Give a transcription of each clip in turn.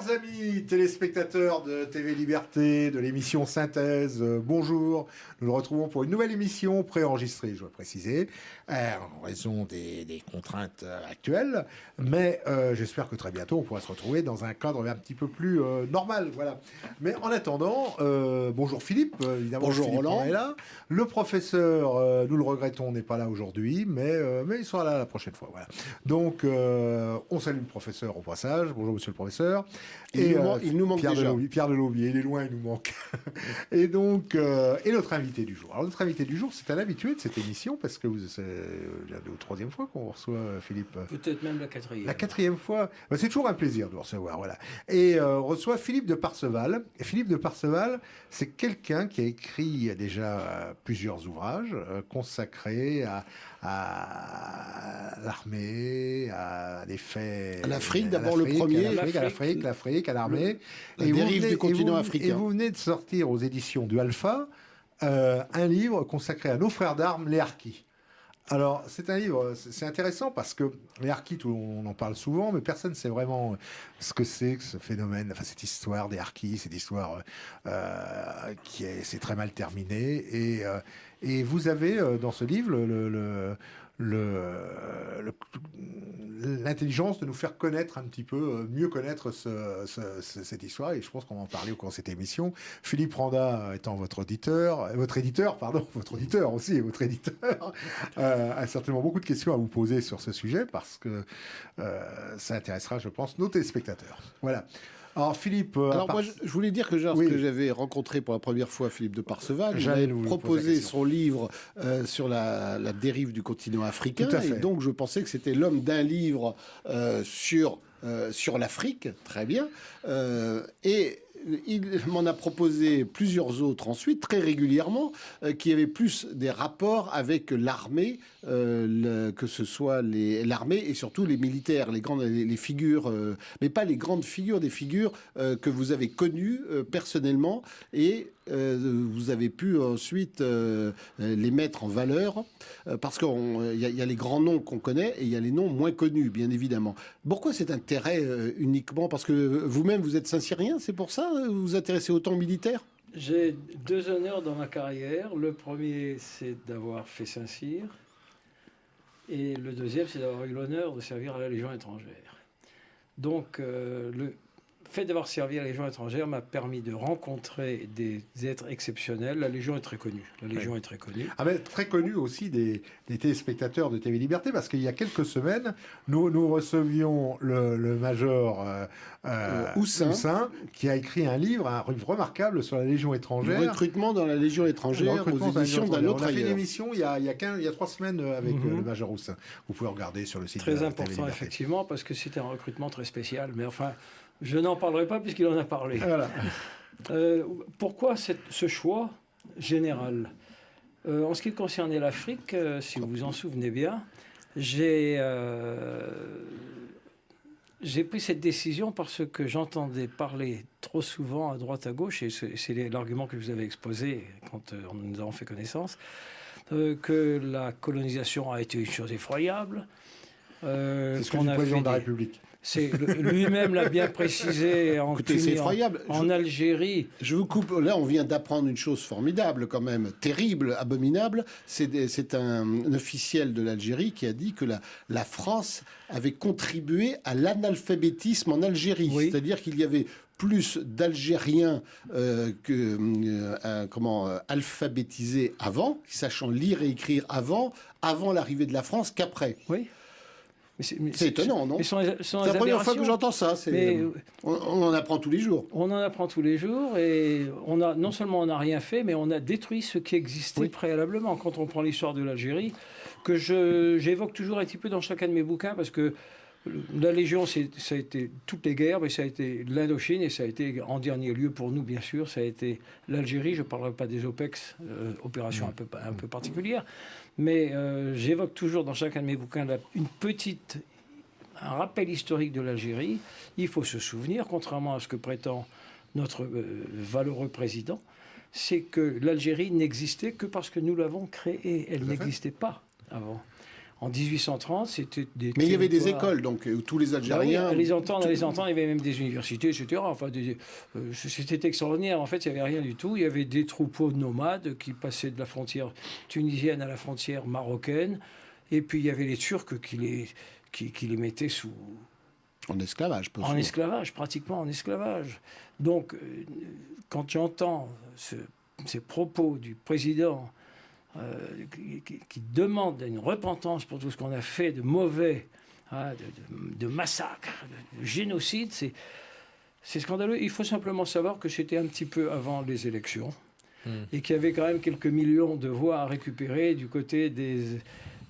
Chers amis téléspectateurs de TV Liberté, de l'émission Synthèse, bonjour. Nous nous retrouvons pour une nouvelle émission préenregistrée, je dois préciser, en raison des contraintes actuelles. Mais j'espère que très bientôt, on pourra se retrouver dans un cadre un petit peu plus normal. Voilà. Mais en attendant, bonjour Philippe, évidemment. Bonjour Philippe Roland. est là. Le professeur, nous le regrettons, n'est pas là aujourd'hui, mais il sera là la prochaine fois. Voilà. Donc, on salue le professeur au passage. Bonjour monsieur le professeur. Il nous manque Pierre déjà. Pierre Delobier, il est loin, il nous manque. Et donc, et notre invité du jour. Alors, notre invité du jour, c'est un habitué de cette émission, parce que c'est la troisième fois qu'on reçoit Philippe. Peut-être même la quatrième. La quatrième fois. Ben, c'est toujours un plaisir de vous recevoir, voilà. Et on reçoit Philippe de Parseval. Et Philippe de Parseval, c'est quelqu'un qui a écrit déjà plusieurs ouvrages consacrés à l'armée, à des faits... À l'Afrique, d'abord le premier. L'Afrique, à l'armée. La dérive du continent africain. Et vous venez de sortir aux éditions du Alpha un livre consacré à nos frères d'armes, les Harkis. Alors, c'est un livre, c'est intéressant parce que les Harkis, on en parle souvent, mais personne ne sait vraiment ce que c'est que ce phénomène, enfin cette histoire des Harkis, cette histoire c'est très mal terminé. Et vous avez dans ce livre l'intelligence de nous faire connaître un petit peu, mieux connaître cette histoire, et je pense qu'on va en parler au cours de cette émission. Philippe Randa étant votre auditeur aussi, et votre éditeur, a certainement beaucoup de questions à vous poser sur ce sujet, parce que ça intéressera, je pense, nos téléspectateurs. Voilà. Alors Philippe... moi, je voulais dire que lorsque j'avais rencontré pour la première fois Philippe de Parseval, il m'avait proposé son livre sur la dérive du continent africain. Et donc, je pensais que c'était l'homme d'un livre sur l'Afrique. Très bien. Et il m'en a proposé plusieurs autres ensuite, très régulièrement, qui avaient plus des rapports avec l'armée, que ce soit l'armée et surtout les militaires, les figures, mais pas les grandes figures, des figures que vous avez connues personnellement, et vous avez pu ensuite les mettre en valeur, parce qu'il y a les grands noms qu'on connaît et il y a les noms moins connus, bien évidemment. Pourquoi cet intérêt uniquement? Parce que vous-même, vous êtes Saint-Cyrien, c'est pour ça vous vous intéressez autant aux militaires? J'ai deux honneurs dans ma carrière. Le premier, c'est d'avoir fait Saint-Cyr. Et le deuxième, c'est d'avoir eu l'honneur de servir à la Légion étrangère. Donc, le fait d'avoir servi à la Légion étrangère m'a permis de rencontrer des êtres exceptionnels. La Légion est très connue. Est très connue. Ah ben, très connue aussi des téléspectateurs de TV Liberté, parce qu'il y a quelques semaines, nous recevions le major Houssin, qui a écrit un livre remarquable sur la Légion étrangère. Le recrutement dans la Légion étrangère aux éditions d'un autre ailleurs. On a fait une émission il y a 3 semaines avec le major Houssin. Vous pouvez regarder sur le site très de important, TV Liberté. Effectivement, parce que c'était un recrutement très spécial. Mais enfin... Je n'en parlerai pas puisqu'il en a parlé. Voilà. Pourquoi ce choix général? En ce qui concernait l'Afrique, si vous vous en souvenez bien, j'ai pris cette décision parce que j'entendais parler trop souvent à droite à gauche, et c'est l'argument que je vous avais exposé quand nous avons fait connaissance, que la colonisation a été une chose effroyable. C'est ce qu'on a président de la République. Lui-même l'a bien précisé c'est effroyable. En Algérie. Je vous coupe. Là, on vient d'apprendre une chose formidable, quand même, terrible, abominable. C'est un officiel de l'Algérie qui a dit que la France avait contribué à l'analphabétisme en Algérie. Oui. C'est-à-dire qu'il y avait plus d'Algériens alphabétisés avant, sachant lire et écrire avant l'arrivée de la France qu'après. Oui. C'est étonnant, non? C'est la première fois que j'entends ça. On en apprend tous les jours. On en apprend tous les jours, et non seulement on n'a rien fait, mais on a détruit ce qui existait préalablement. Quand on prend l'histoire de l'Algérie, que j'évoque toujours un petit peu dans chacun de mes bouquins, parce que la Légion, ça a été toutes les guerres, mais ça a été l'Indochine, et ça a été, en dernier lieu pour nous, bien sûr, ça a été l'Algérie. Je ne parlerai pas des OPEX, opérations un peu particulières, mais j'évoque toujours dans chacun de mes bouquins un rappel historique de l'Algérie. Il faut se souvenir, contrairement à ce que prétend notre valeureux président, c'est que l'Algérie n'existait que parce que nous l'avons créée. Elle n'existait pas avant. En 1830, c'était des... Mais il y avait des écoles, donc, où tous les Algériens... Oui, les entendre, il y avait même des universités, etc. Enfin, c'était extraordinaire. En fait, il n'y avait rien du tout. Il y avait des troupeaux nomades qui passaient de la frontière tunisienne à la frontière marocaine. Et puis, il y avait les Turcs qui les mettaient sous... En esclavage, en esclavage, pratiquement en esclavage. Donc, quand tu entends ces propos du président qui demande une repentance pour tout ce qu'on a fait de mauvais, de massacre, de génocide, c'est scandaleux. Il faut simplement savoir que c'était un petit peu avant les élections et qu'il y avait quand même quelques millions de voix à récupérer du côté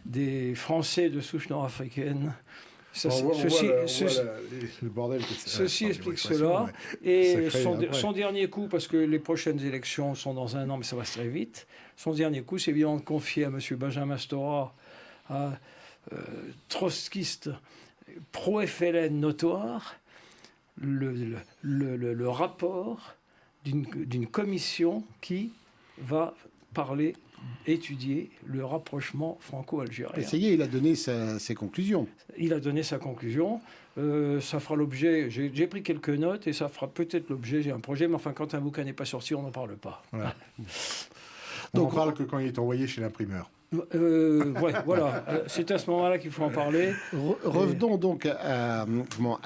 des Français de souche nord-africaine. Ceci explique cela. Et son dernier coup, parce que les prochaines élections sont dans 1 an, mais ça va très vite, son dernier coup, c'est évidemment de confier à M. Benjamin Stora, trotskiste pro-FLN notoire, le rapport d'une commission qui va étudier le rapprochement franco-algérien. Ça y est, il a donné ses conclusions. Il a donné sa conclusion. Ça fera l'objet... J'ai pris quelques notes et ça fera peut-être l'objet... J'ai un projet, mais enfin, quand un bouquin n'est pas sorti, on n'en parle pas. Voilà. Donc, on parle que quand il est envoyé chez l'imprimeur. Ouais, voilà. C'est à ce moment-là qu'il faut en parler. Revenons donc à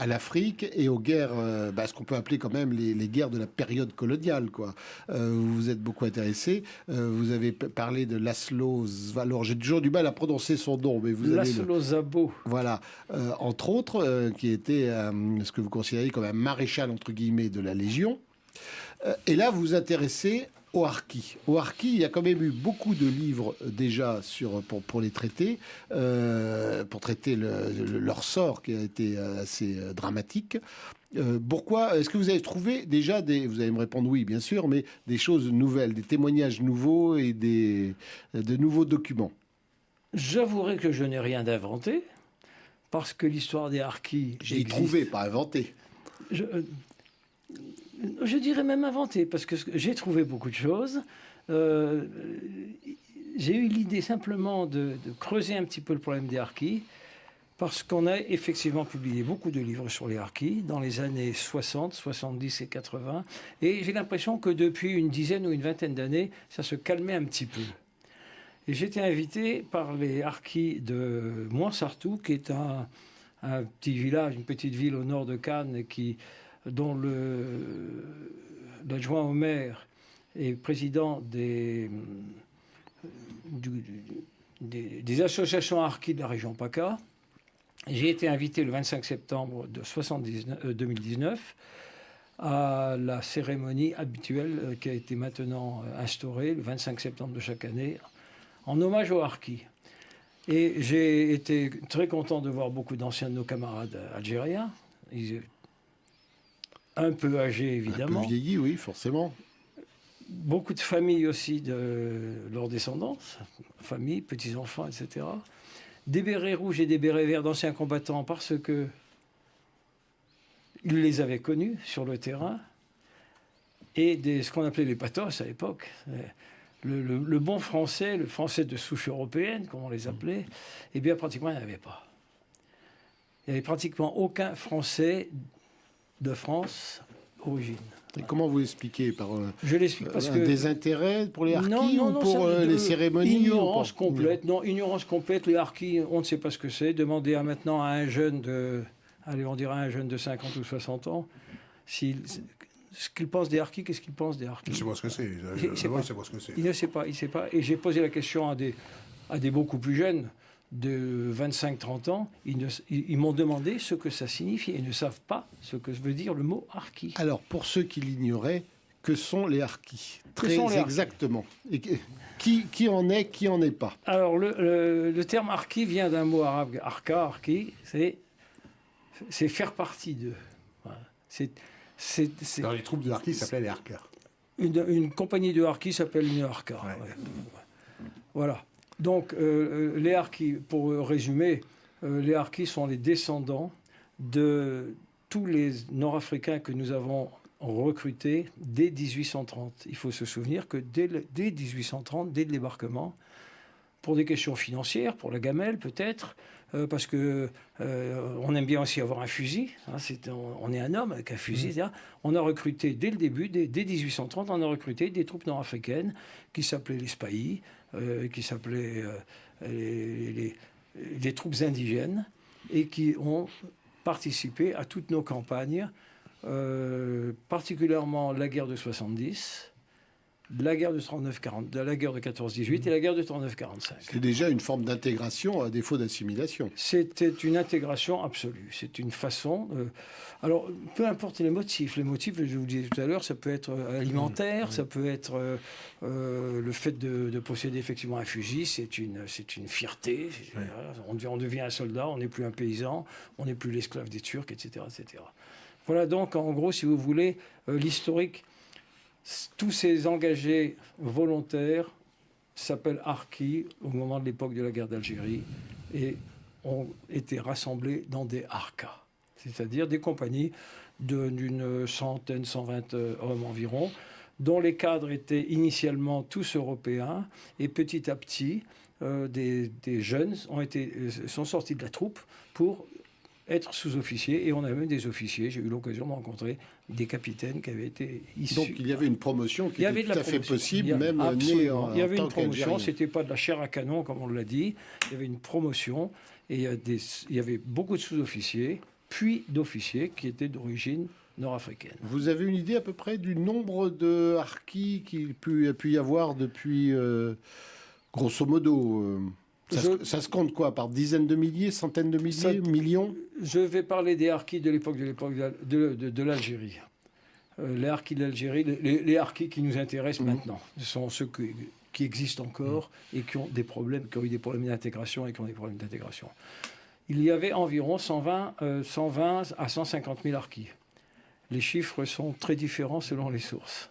l'Afrique et aux guerres, ce qu'on peut appeler quand même les guerres de la période coloniale, quoi. Vous vous êtes beaucoup intéressé. Vous avez parlé de Laszlo Szabo. J'ai toujours du mal à prononcer son nom, mais vous avez Laszlo Szabo. Voilà, entre autres, qui était ce que vous considérez comme un maréchal entre guillemets de la Légion. Et là, vous vous intéressez au harki. Au harki, il y a quand même eu beaucoup de livres déjà pour les traiter, pour traiter leur sort qui a été assez dramatique. Pourquoi est-ce que vous avez trouvé déjà vous allez me répondre oui, bien sûr, mais des choses nouvelles, des témoignages nouveaux et de nouveaux documents? J'avouerai que je n'ai rien d'inventé, parce que l'histoire des harkis... J'ai trouvé, pas inventé. Je dirais même inventé, parce que j'ai trouvé beaucoup de choses. J'ai eu l'idée simplement de creuser un petit peu le problème des harkis, parce qu'on a effectivement publié beaucoup de livres sur les harkis dans les années 60, 70 et 80. Et j'ai l'impression que depuis une dizaine ou une vingtaine d'années, ça se calmait un petit peu. Et j'étais invité par les harkis de Moinsartou, qui est un petit village, une petite ville au nord de Cannes, dont l'adjoint au maire est président des associations harkis de la région PACA. J'ai été invité le 25 septembre 2019 à la cérémonie habituelle qui a été maintenant instaurée le 25 septembre de chaque année en hommage aux harkis. Et j'ai été très content de voir beaucoup d'anciens de nos camarades algériens. Un peu âgés, évidemment. Un peu vieillis, oui, forcément. Beaucoup de familles aussi de leurs descendants, familles, petits-enfants, etc. Des bérets rouges et des bérets verts d'anciens combattants parce que ils les avaient connus sur le terrain. Et ce qu'on appelait les patos à l'époque. Le bon français, le français de souche européenne, comme on les appelait, eh bien, pratiquement, il n'y en avait pas. Il n'y avait pratiquement aucun Français de France origine. Et comment vous l'expliquez? Je l'explique parce que... Des intérêts pour les harkis ou pour les cérémonies? Ignorance complète. Non, ignorance complète. Les harkis, on ne sait pas ce que c'est. Demandez maintenant à un jeune de... Allez, on dirait un jeune de 50 ou 60 ans. Ce qu'il pense des harkis, qu'est-ce qu'il pense des harkis? Il ne sait pas ce que c'est. Il ne sait pas, il ne sait pas. Et j'ai posé la question à des beaucoup plus jeunes, de 25-30 ans, ils m'ont demandé ce que ça signifiait. Ils ne savent pas ce que veut dire le mot harki. Alors, pour ceux qui l'ignoraient, que sont les harkis? Très exactement. Et qui en est, qui en est pas? Alors, le terme harki vient d'un mot arabe, harka, harki, c'est faire partie d'eux. Voilà. Dans les troupes de harkis, ça s'appelait les harkas. Une compagnie de harkis s'appelle une harka. Ouais. Ouais. Voilà. Donc, les harkis, pour résumer, les harkis sont les descendants de tous les Nord-Africains que nous avons recrutés dès 1830. Il faut se souvenir que dès 1830, dès le débarquement, pour des questions financières, pour la gamelle peut-être, parce que on aime bien aussi avoir un fusil. Hein, on est un homme avec un fusil. On a recruté dès le début, dès 1830, on a recruté des troupes nord-africaines qui s'appelaient les Spahis, qui s'appelaient les troupes indigènes, et qui ont participé à toutes nos campagnes, particulièrement la guerre de 70, la guerre de 39-40, la guerre de 14-18 et la guerre de 39-45. C'est déjà une forme d'intégration à défaut d'assimilation. C'était une intégration absolue. C'est une façon... alors, peu importe les motifs. Les motifs, je vous le disais tout à l'heure, ça peut être alimentaire, ça peut être le fait de posséder effectivement un fusil. C'est une fierté. On devient un soldat, on n'est plus un paysan, on n'est plus l'esclave des Turcs, etc., etc. Voilà donc, en gros, si vous voulez, l'historique... Tous ces engagés volontaires s'appellent harkis au moment de l'époque de la guerre d'Algérie et ont été rassemblés dans des harkas, c'est-à-dire des compagnies d'une centaine, 120 hommes environ, dont les cadres étaient initialement tous européens et petit à petit, des jeunes sont sortis de la troupe pour être sous-officiers, et on a même des officiers. J'ai eu l'occasion de rencontrer des capitaines qui avaient été issus. Donc il y avait une promotion qui était tout à fait possible, même née en tant qu'Algérien. Il y avait une promotion, c'était pas de la chair à canon comme on l'a dit, il y avait une promotion, et il y avait beaucoup de sous-officiers, puis d'officiers qui étaient d'origine nord-africaine. Vous avez une idée à peu près du nombre de harkis qu'il a pu y avoir depuis, grosso modo ça se compte quoi? Par dizaines de milliers, centaines de milliers, millions? Je vais parler des harkis de l'époque de l'Algérie. Les harkis de l'Algérie, les harkis qui nous intéressent maintenant, ce sont ceux qui existent encore et qui ont des problèmes, qui ont eu des problèmes d'intégration et qui ont des problèmes d'intégration. Il y avait environ 120 à 150 000 harkis. Les chiffres sont très différents selon les sources.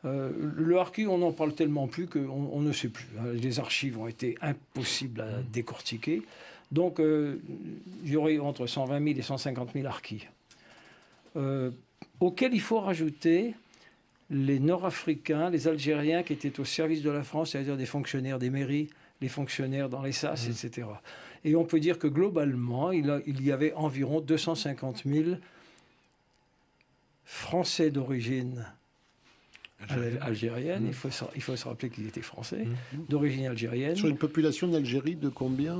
Le harki, on n'en parle tellement plus qu'on ne sait plus. Les archives ont été impossibles à décortiquer. Donc, il y aurait entre 120 000 et 150 000 harkis. Auxquels il faut rajouter les Nord-Africains, les Algériens qui étaient au service de la France, c'est-à-dire des fonctionnaires des mairies, les fonctionnaires dans les SAS, etc. Et on peut dire que globalement, il y avait environ 250 000 Français d'origine algérienne. Il faut se rappeler qu'ils étaient français, d'origine algérienne. Sur une population d'Algérie de combien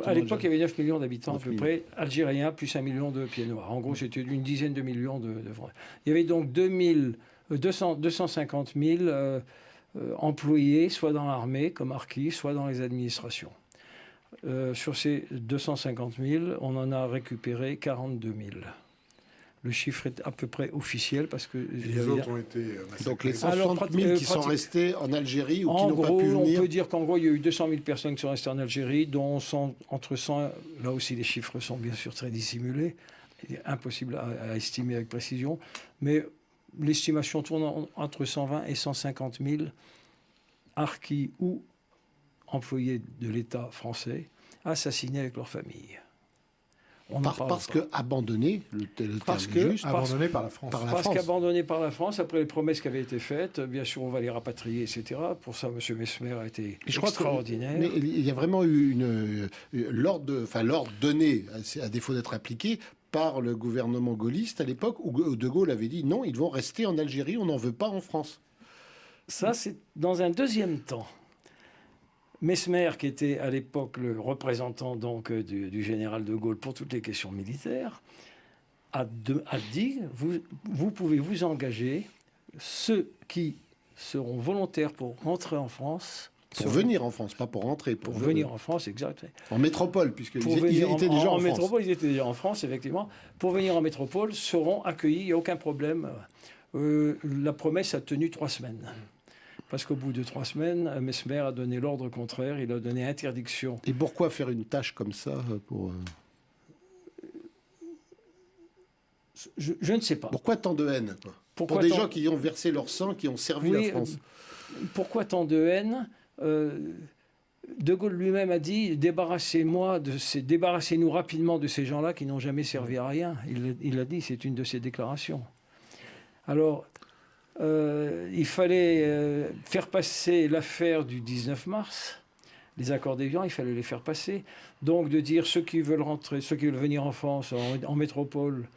à l'époque, il y avait 9 millions d'habitants à peu près, algériens, plus 1 million de pieds noirs. En gros, c'était une dizaine de millions de Français. Il y avait donc 250 000 employés, soit dans l'armée, comme harkis, soit dans les administrations. Sur ces 250 000, on en a récupéré 42 000. Le chiffre est à peu près officiel parce que... les autres ont été... Donc les 160 000 qui sont restés en Algérie ou qui n'ont pas pu venir... On peut dire qu'en gros, il y a eu 200 000 personnes qui sont restées en Algérie, dont entre 100... Là aussi, les chiffres sont bien sûr très dissimulés. Il est impossible à estimer avec précision. Mais l'estimation tourne entre 120 et 150 000 harkis ou employés de l'État français assassinés avec leur famille. Parce que abandonné, abandonné par la France. Parce qu'abandonné par la France, après les promesses qui avaient été faites, bien sûr, on va les rapatrier, etc. Pour ça, M. Messmer a été extraordinaire. Mais il y a vraiment eu l'ordre donné, à défaut d'être appliqué, par le gouvernement gaulliste à l'époque, où De Gaulle avait dit non, ils vont rester en Algérie, on n'en veut pas en France. Ça, c'est dans un deuxième temps. Messmer, qui était à l'époque le représentant donc du général de Gaulle pour toutes les questions militaires, a dit vous pouvez vous engager, ceux qui seront volontaires pour rentrer en France. Pour venir en France, pas pour rentrer. Pour venir en France, exact. En métropole, puisqu'ils étaient déjà en France. Métropole, ils étaient déjà en France, effectivement. Pour venir en métropole, seront accueillis, il n'y a aucun problème. La promesse a tenu 3 semaines. Parce qu'au bout de 3 semaines, Messmer a donné l'ordre contraire, il a donné interdiction. Et pourquoi faire une tâche comme ça pour... Je ne sais pas. Pourquoi tant de haine pour des gens qui ont versé leur sang, qui ont servi la France. Pourquoi tant de haine De Gaulle lui-même a dit débarrassez-nous rapidement de ces gens-là qui n'ont jamais servi à rien. Il l'a dit, c'est une de ses déclarations. Alors... il fallait faire passer l'affaire du 19 mars, Les accords d'Évian, il fallait les faire passer. Donc de dire ceux qui veulent rentrer, ceux qui veulent venir en France, en métropole,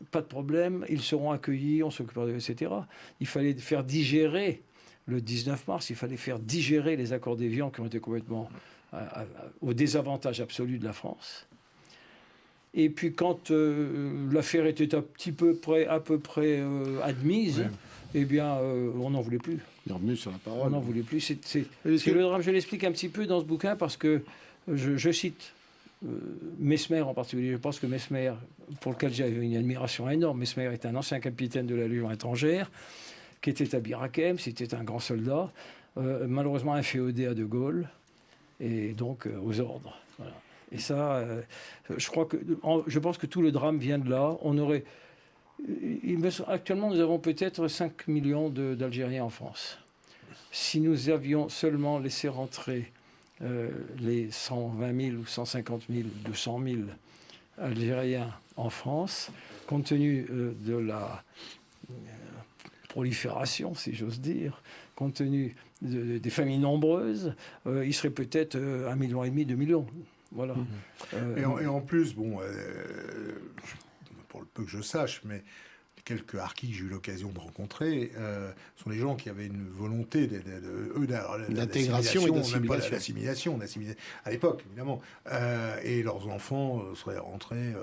pas de problème, ils seront accueillis, on s'occupera d'eux, etc. Il fallait faire digérer, le 19 mars, il fallait faire digérer les accords d'Évian qui ont été complètement au désavantage absolu de la France. Et puis quand l'affaire était à peu près admise, eh bien, on n'en voulait plus. Il est revenu sur la parole. On n'en voulait plus. C'est le drame. Je l'explique un petit peu dans ce bouquin parce que je cite Mesmer en particulier. Je pense que Mesmer, pour lequel j'avais une admiration énorme, Mesmer est un ancien capitaine de la Légion étrangère qui était à Bir Hakeim, c'était un grand soldat, malheureusement inféodé à De Gaulle, et donc aux ordres. Voilà. Et ça, je pense que tout le drame vient de là. Actuellement, nous avons peut-être 5 millions d'Algériens en France. Si nous avions seulement laissé rentrer les 120 000 ou 150 000, 200 000 Algériens en France, compte tenu de la prolifération, si j'ose dire, compte tenu des familles nombreuses, il serait peut-être 1,5 million, 2 millions. Voilà. Et en plus, bon, pour le peu que je sache, mais quelques harkis que j'ai eu l'occasion de rencontrer sont des gens qui avaient une volonté d'intégration et d'assimilation, à l'époque, évidemment. Et leurs enfants seraient rentrés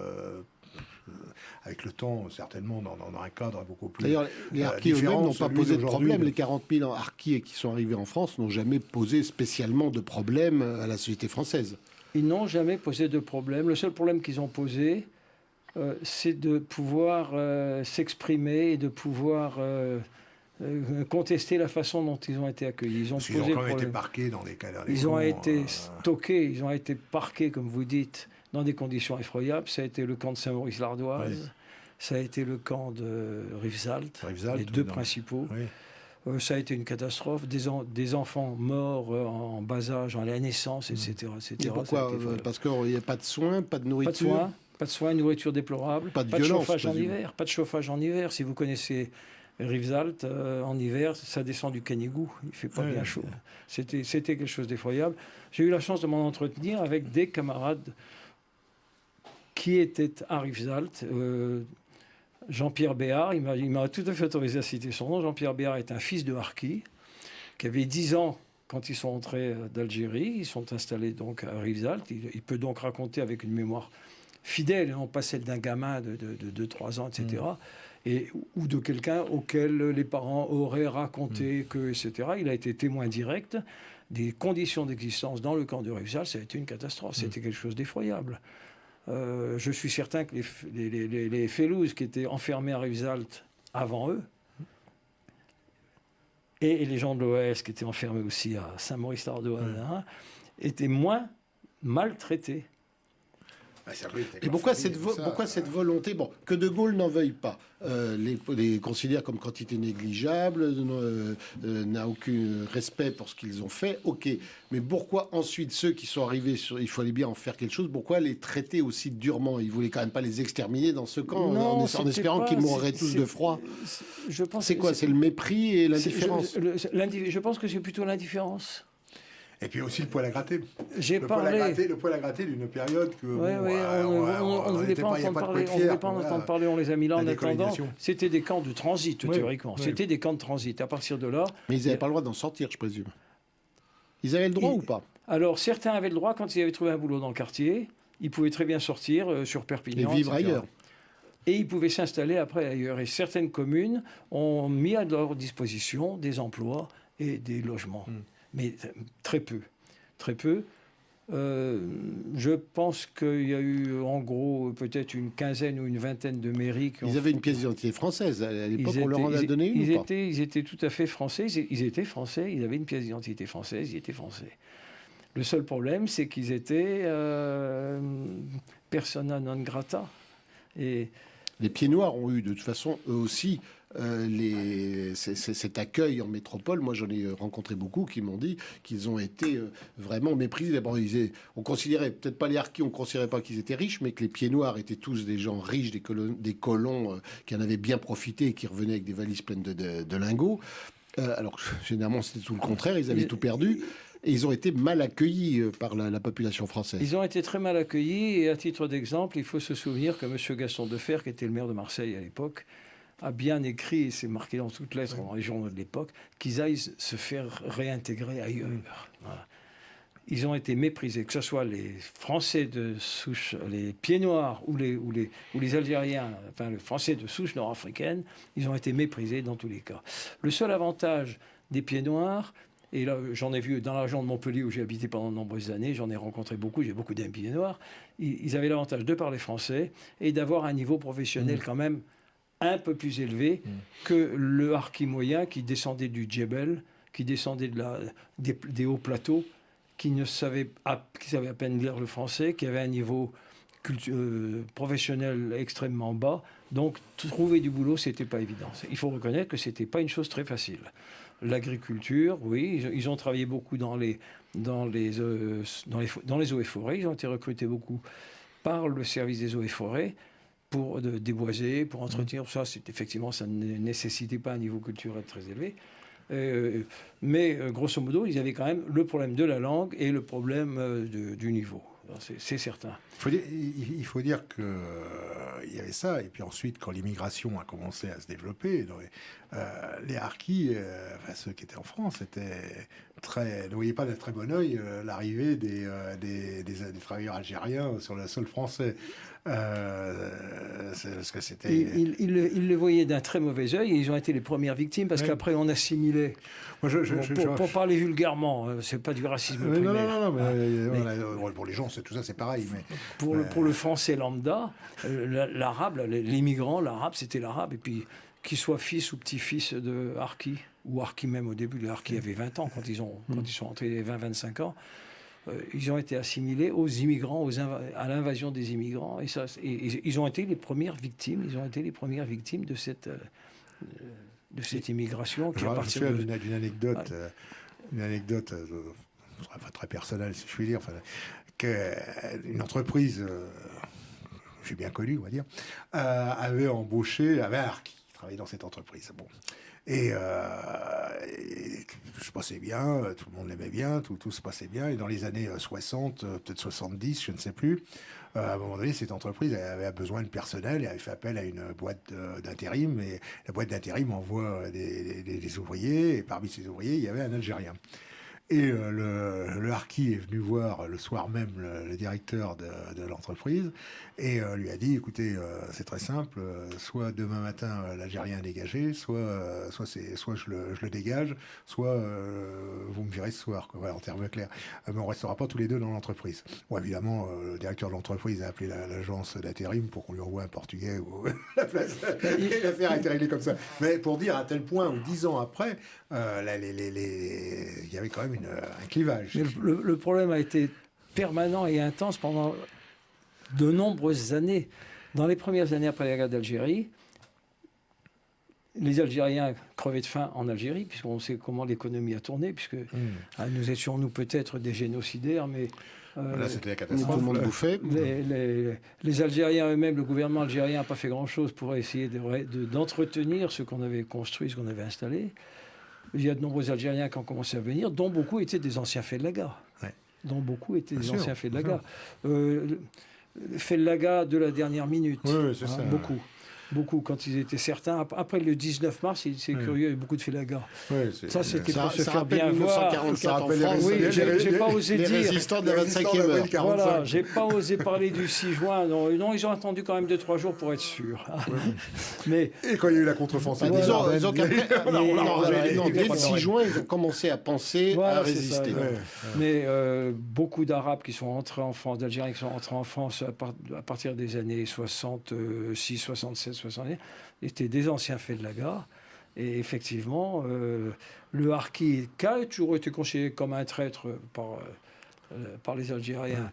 avec le temps, certainement, dans un cadre beaucoup plus. D'ailleurs, les harkis eux-mêmes n'ont pas posé de problème. Les 40 000 harkis qui sont arrivés en France n'ont jamais posé spécialement de problème à la société française. Ils n'ont jamais posé de problème. Le seul problème qu'ils ont posé, c'est de pouvoir s'exprimer et de pouvoir contester la façon dont ils ont été accueillis. Ils ont quand même été parqués dans des cas. Ils ont été stockés, ils ont été parqués, comme vous dites, dans des conditions effroyables. Ça a été le camp de Saint-Maurice-l'Ardoise, oui. Ça a été le camp de Rivesaltes, les deux principaux. Oui. Ça a été une catastrophe, des enfants morts en bas âge, à la naissance, etc. Et pourquoi ? Parce qu'il n'y a pas de soins, pas de nourriture. Pas de soins, nourriture déplorable, pas de chauffage en hiver. Pas de chauffage en hiver. Si vous connaissez Rivesaltes, en hiver, ça descend du Canigou. Il ne fait pas bien chaud. C'était quelque chose d'effroyable. J'ai eu la chance de m'en entretenir avec des camarades qui étaient à Rivesaltes. Jean-Pierre Béard, il m'a tout à fait autorisé à citer son nom. Jean-Pierre Béard est un fils de harki qui avait 10 ans quand ils sont rentrés d'Algérie. Ils sont installés donc à Rivesaltes. Il peut donc raconter avec une mémoire fidèle, non pas celle d'un gamin de 2-3 ans, etc., ou de quelqu'un auquel les parents auraient raconté que, etc. Il a été témoin direct des conditions d'existence dans le camp de Rivesaltes. Ça a été une catastrophe, c'était quelque chose d'effroyable. Je suis certain que les Félouzes qui étaient enfermés à Rivesaltes avant eux, et les gens de l'OAS qui étaient enfermés aussi à Saint-Maurice-l'Ardoise, étaient moins maltraités. Et pourquoi cette volonté, que De Gaulle n'en veuille pas, les considère comme quantité négligeable, n'a aucun respect pour ce qu'ils ont fait, ok. Mais pourquoi ensuite ceux qui sont arrivés, il fallait bien en faire quelque chose, pourquoi les traiter aussi durement ? Ils ne voulaient quand même pas les exterminer dans ce camp, en espérant qu'ils mourraient tous de froid. C'est quoi ? C'est le mépris et l'indifférence ? Je pense que c'est plutôt l'indifférence. Et puis aussi le poil à gratter. Le poil à gratter d'une période que... on ne voulait pas en entendre parler, on les a mis là en attendant. C'était des camps de transit, théoriquement. C'était des camps de transit. À partir de là... Mais ils n'avaient pas le droit d'en sortir, je présume. Ils avaient le droit ou pas ? Alors, certains avaient le droit quand ils avaient trouvé un boulot dans le quartier. Ils pouvaient très bien sortir sur Perpignan. Et vivre ailleurs. Et ils pouvaient s'installer après ailleurs. Et certaines communes ont mis à leur disposition des emplois et des logements. Mais très peu. Je pense qu'il y a eu en gros peut-être une quinzaine ou une vingtaine de mairies qui Ils avaient une pièce d'identité française. À l'époque, on leur en a donné une ou pas ? Ils étaient tout à fait français. Ils étaient français. Ils avaient une pièce d'identité française. Ils étaient français. Le seul problème, c'est qu'ils étaient persona non grata. Et les Pieds Noirs ont eu de toute façon, eux aussi, cet accueil en métropole. Moi, j'en ai rencontré beaucoup qui m'ont dit qu'ils ont été vraiment méprisés. D'abord, on considérait, peut-être pas les harkis, on ne considérait pas qu'ils étaient riches, mais que les Pieds Noirs étaient tous des gens riches, des colons qui en avaient bien profité et qui revenaient avec des valises pleines de lingots. Alors, généralement, c'était tout le contraire. Ils avaient tout perdu. Et ils ont été mal accueillis par la population française. Ils ont été très mal accueillis. Et à titre d'exemple, il faut se souvenir que M. Gaston Defferre, qui était le maire de Marseille à l'époque, a bien écrit, et c'est marqué dans toutes lettres dans les journaux de l'époque, qu'ils aillent se faire réintégrer ailleurs. Voilà. Ils ont été méprisés, que ce soit les Français de souche, les pieds noirs ou les Algériens, enfin les Français de souche nord-africaine, ils ont été méprisés dans tous les cas. Le seul avantage des pieds noirs, et là j'en ai vu dans la région de Montpellier où j'ai habité pendant de nombreuses années, j'en ai rencontré beaucoup, j'ai beaucoup d'amis pieds noirs, ils avaient l'avantage de parler français et d'avoir un niveau professionnel quand même un peu plus élevé que le harki moyen qui descendait du Djebel, qui descendait des hauts plateaux, qui savait à peine lire le français, qui avait un niveau professionnel extrêmement bas. Donc, trouver du boulot, c'était pas évident. Il faut reconnaître que c'était pas une chose très facile. L'agriculture, oui, ils ont travaillé beaucoup dans les eaux et forêts. Ils ont été recrutés beaucoup par le service des eaux et forêts pour déboiser, pour entretenir. Ça, effectivement, ça ne nécessitait pas un niveau culturel très élevé. Mais grosso modo, ils avaient quand même le problème de la langue et le problème du niveau. C'est certain. Il faut dire qu'il y avait ça, et puis ensuite, quand l'immigration a commencé à se développer, les harkis, ceux qui étaient en France, ne voyaient pas d'un très bon œil l'arrivée des travailleurs algériens sur le sol français. Parce que c'était... Ils le voyaient d'un très mauvais œil, et ils ont été les premières victimes, parce qu'après on assimilait. Pour parler vulgairement, c'est pas du racisme primaire. Non, mais pour les gens, tout ça, c'est pareil. Mais, pour le français lambda, l'arabe, l'immigrant, l'arabe, c'était l'arabe, et puis qu'il soit fils ou petit-fils de harki, ou harki même au début, les harkis avaient 20 ans quand ils sont entrés, 20-25 ans. Ils ont été assimilés aux immigrants, à l'invasion des immigrants. Et ils ont été les premières victimes. Ils ont été les premières victimes de cette immigration. Je me rappelle d'une anecdote, très personnelle, si je puis dire, qu'une entreprise, j'ai bien connue, on va dire, avait un harki qui travaillait dans cette entreprise. Bon. Et je passais bien, tout le monde l'aimait bien, tout se passait bien. Et dans les années 60, peut-être 70, je ne sais plus, à un moment donné, cette entreprise avait besoin de personnel et avait fait appel à une boîte d'intérim. Et la boîte d'intérim envoie des ouvriers, et parmi ces ouvriers, il y avait un Algérien. Et le harki est venu voir le soir même le directeur de l'entreprise et lui a dit, écoutez, c'est très simple, soit demain matin l'Algérien est dégagé, soit je le dégage, soit vous me virez ce soir, quoi. Voilà, en termes clairs. Mais on restera pas tous les deux dans l'entreprise. Bon, évidemment, le directeur de l'entreprise a appelé l'agence d'intérim pour qu'on lui envoie un Portugais ou la place. Et l'affaire a été réglée comme ça. Mais pour dire à tel point où 10 ans après, il y avait quand même un clivage. Mais le problème a été permanent et intense pendant de nombreuses années. Dans les premières années après la guerre d'Algérie, les Algériens crevaient de faim en Algérie, puisqu'on sait comment l'économie a tourné, puisque nous étions, peut-être des génocidaires, mais... là, c'était la catastrophe. Tout le monde bouffait. Les Algériens eux-mêmes, le gouvernement algérien n'a pas fait grand-chose pour essayer d'entretenir ce qu'on avait construit, ce qu'on avait installé. Il y a de nombreux Algériens qui ont commencé à venir, dont beaucoup étaient des anciens Fellaga. Ouais. Anciens Fellaga. Fellaga de la dernière minute. Oui, c'est ça. Beaucoup, quand ils étaient certains. Après le 19 mars, c'est curieux, il y a eu beaucoup de Fellaga. Ça, c'était pour se faire bien voir. Ça rappelle 1944 en France. Oui, j'ai pas osé dire. Les résistants de la 25e heure. Voilà, j'ai pas osé parler du 6 juin. Non, ils ont attendu quand même 2-3 jours pour être sûrs. Mais, et quand il y a eu la contre-offensive. Disons qu'après, dès le 6 juin, ils ont commencé à penser à résister. Mais beaucoup d'Arabes qui sont entrés en France, d'Algériens qui sont entrés en France à partir des années 66, 67, 70, étaient des anciens Fellaga. Et effectivement, le harki, qui a toujours été considéré comme un traître par les Algériens,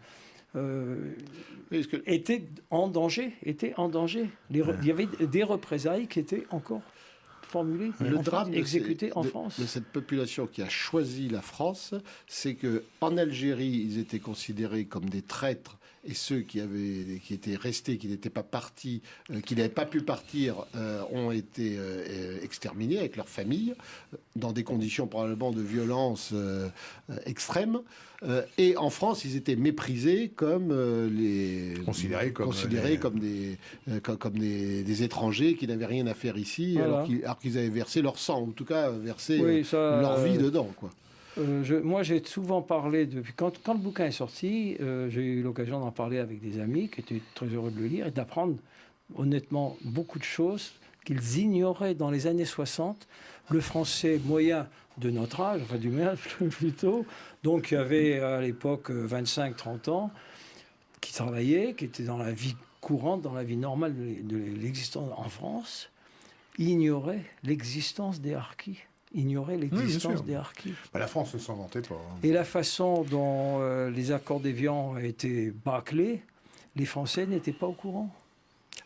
était en danger. Il y avait des représailles qui étaient encore formulées, le drame exécutées en France. De cette population qui a choisi la France, c'est qu'en Algérie, ils étaient considérés comme des traîtres et ceux qui étaient restés, qui n'étaient pas partis, qui n'avaient pas pu partir, ont été exterminés avec leurs familles, dans des conditions probablement de violence extrême. Et en France, ils étaient méprisés comme considérés comme des étrangers qui n'avaient rien à faire ici, voilà. alors qu'ils avaient versé leur sang, en tout cas versé leur vie dedans, quoi. Moi, j'ai souvent parlé, quand le bouquin est sorti, j'ai eu l'occasion d'en parler avec des amis qui étaient très heureux de le lire et d'apprendre honnêtement beaucoup de choses qu'ils ignoraient dans les années 60. Le français moyen de notre âge, enfin du mien plutôt, donc il y avait à l'époque 25-30 ans, qui travaillaient, qui étaient dans la vie courante, dans la vie normale de l'existence en France, ignoraient l'existence des harkis. Ignorait l'existence des harkis. La France ne s'en vantait pas. Et la façon dont les accords d'Évian étaient bâclés, les Français n'étaient pas au courant.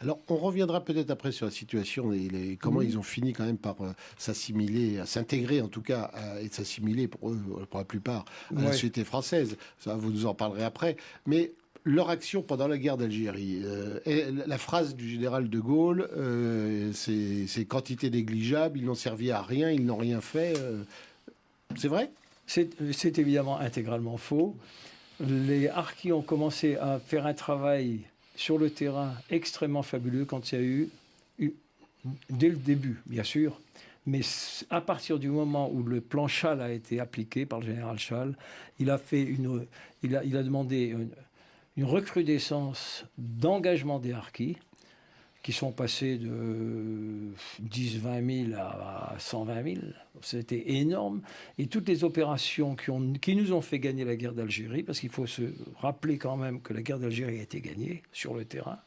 Alors, on reviendra peut-être après sur la situation et comment ils ont fini quand même par s'assimiler, à s'intégrer en tout cas, et s'assimiler pour eux, pour la plupart, à la société française. Ça, vous nous en parlerez après. Mais leur action pendant la guerre d'Algérie, la phrase du général de Gaulle, c'est quantité négligeable, ils n'ont servi à rien, ils n'ont rien fait. C'est vrai ? C'est évidemment intégralement faux. Les harkis ont commencé à faire un travail sur le terrain extrêmement fabuleux quand il y a eu dès le début, bien sûr, mais à partir du moment où le plan Chal a été appliqué par le général Chal, il a demandé une recrudescence d'engagement des harkis qui sont passés de 10-20 000 à 120 000. C'était énorme. Et toutes les opérations qui nous ont fait gagner la guerre d'Algérie, parce qu'il faut se rappeler quand même que la guerre d'Algérie a été gagnée sur le terrain,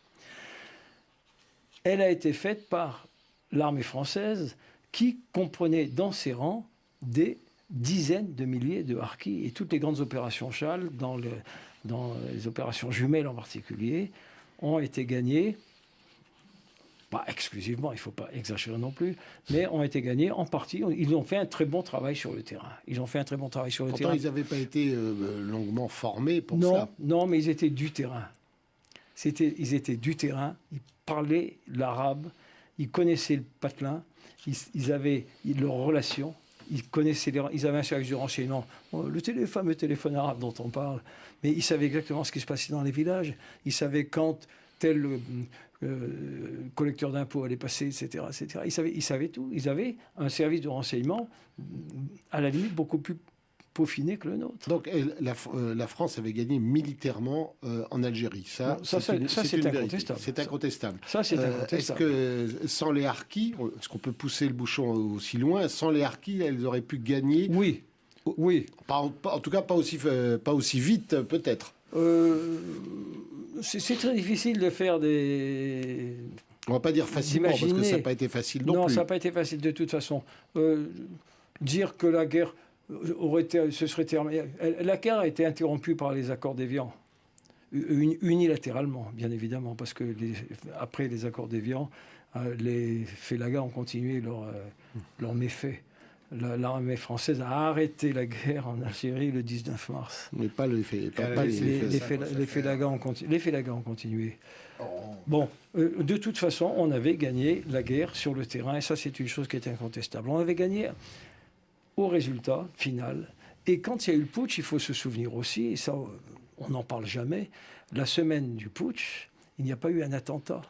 elle a été faite par l'armée française qui comprenait dans ses rangs des dizaines de milliers de harkis. Et toutes les grandes opérations Chal, dans les opérations jumelles en particulier, ont été gagnées, pas exclusivement, il ne faut pas exagérer non plus, mais ont été gagnés en partie. Ils ont fait un très bon travail sur le terrain. Pourtant, ils n'avaient pas été longuement formés pour ça. Non, mais ils étaient du terrain. Ils étaient du terrain, ils parlaient l'arabe, ils connaissaient le patelin, ils avaient leurs relations, ils avaient un service de renseignement, le fameux téléphone arabe dont on parle, mais ils savaient exactement ce qui se passait dans les villages, ils savaient quand tel collecteur d'impôts allait passer, etc. Ils savaient tout. Ils avaient un service de renseignement à la limite beaucoup plus peaufiné que le nôtre. Donc la France avait gagné militairement en Algérie. Ça c'est incontestable. C'est incontestable. Ça, c'est incontestable. Est-ce que sans les harkis, est-ce qu'on peut pousser le bouchon aussi loin, sans les harkis, elles auraient pu gagner? Oui. En tout cas, pas aussi vite, peut-être. C'est très difficile de faire des... On ne va pas dire facilement, parce que ça n'a pas été facile non plus. Non, ça n'a pas été facile de toute façon. Dire que la guerre se serait terminée... La guerre a été interrompue par les accords d'Évian, unilatéralement, bien évidemment, parce que après les accords d'Évian, les Félagas ont continué leurs méfaits. L'armée française a arrêté la guerre en Algérie le 19 mars. Mais pas les Félagas ont continué. Bon, de toute façon, on avait gagné la guerre sur le terrain, et ça, c'est une chose qui est incontestable. On avait gagné au résultat final. Et quand il y a eu le putsch, il faut se souvenir aussi, et ça, on n'en parle jamais, la semaine du putsch, il n'y a pas eu un attentat.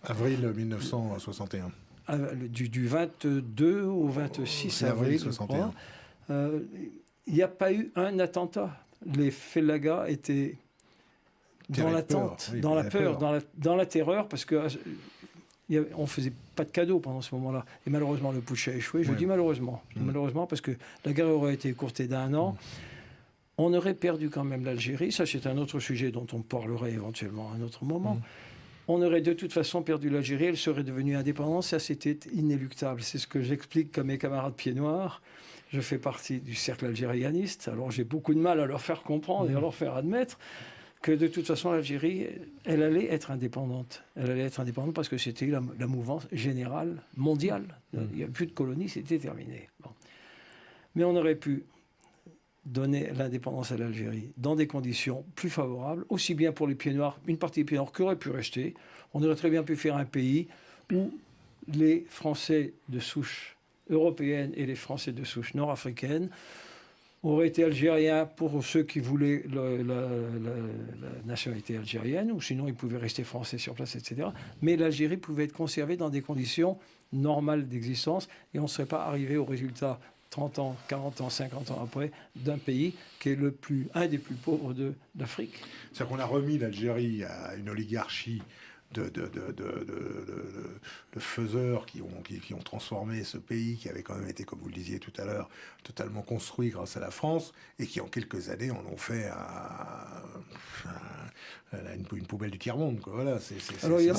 Avril 1961. Du 22 au 26 avril, 61. Il n'y a pas eu un attentat. Les Félagas étaient dans l'attente, dans la peur, dans la terreur, parce que on ne faisait pas de cadeaux pendant ce moment-là. Et malheureusement, le putsch a échoué. Je dis malheureusement. Malheureusement, parce que la guerre aurait été écourtée d'1 an. On aurait perdu quand même l'Algérie. Ça, c'est un autre sujet dont on parlerait éventuellement à un autre moment. On aurait de toute façon perdu l'Algérie, elle serait devenue indépendante, ça c'était inéluctable. C'est ce que j'explique à mes camarades pieds noirs. Je fais partie du cercle algérianiste, alors j'ai beaucoup de mal à leur faire comprendre et à leur faire admettre que de toute façon l'Algérie, elle allait être indépendante. Elle allait être indépendante parce que c'était la mouvance générale, mondiale. Il n'y a plus de colonies, c'était terminé. Bon. Mais on aurait pu donner l'indépendance à l'Algérie dans des conditions plus favorables, aussi bien pour les pieds noirs, une partie des pieds noirs qui auraient pu rester. On aurait très bien pu faire un pays où les Français de souche européenne et les Français de souche nord-africaine auraient été algériens pour ceux qui voulaient la nationalité algérienne, ou sinon ils pouvaient rester français sur place, etc. Mais l'Algérie pouvait être conservée dans des conditions normales d'existence et on ne serait pas arrivé au résultat 30 ans, 40 ans, 50 ans après d'un pays qui est un des plus pauvres d'Afrique. C'est-à-dire qu'on a remis l'Algérie à une oligarchie de faiseurs qui ont transformé ce pays qui avait quand même été, comme vous le disiez tout à l'heure, totalement construit grâce à la France et qui en quelques années en ont fait une poubelle du tiers-monde. Voilà, alors il y a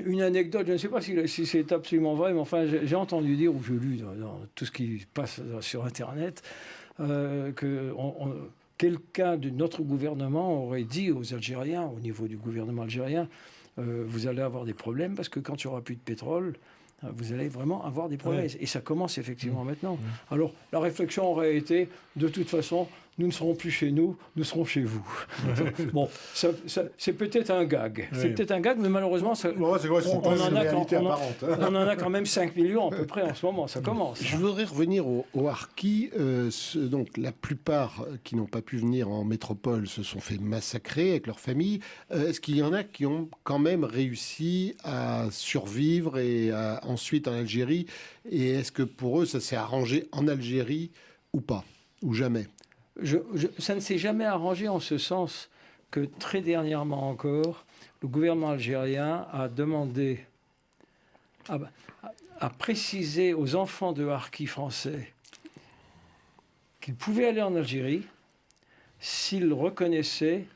une anecdote, je ne sais pas si c'est absolument vrai, mais enfin j'ai entendu dire, ou j'ai lu dans tout ce qui passe sur Internet, que quelqu'un de notre gouvernement aurait dit aux Algériens, au niveau du gouvernement algérien, vous allez avoir des problèmes parce que quand il n'y aura plus de pétrole, vous allez vraiment avoir des problèmes. Ouais. Et ça commence effectivement maintenant. Alors la réflexion aurait été, de toute façon, nous ne serons plus chez nous, nous serons chez vous. Bon, c'est peut-être un gag. C'est peut-être un gag, mais malheureusement, on en a quand même 5 millions à peu près en ce moment. Ça commence. Je voudrais revenir au harkis. Donc, la plupart qui n'ont pas pu venir en métropole se sont fait massacrer avec leurs familles. Est-ce qu'il y en a qui ont quand même réussi à survivre et ensuite en Algérie? Et est-ce que pour eux, ça s'est arrangé en Algérie ou pas? Ou jamais? Ça ne s'est jamais arrangé en ce sens que très dernièrement encore, le gouvernement algérien a demandé à préciser aux enfants de harkis français qu'ils pouvaient aller en Algérie s'ils reconnaissaient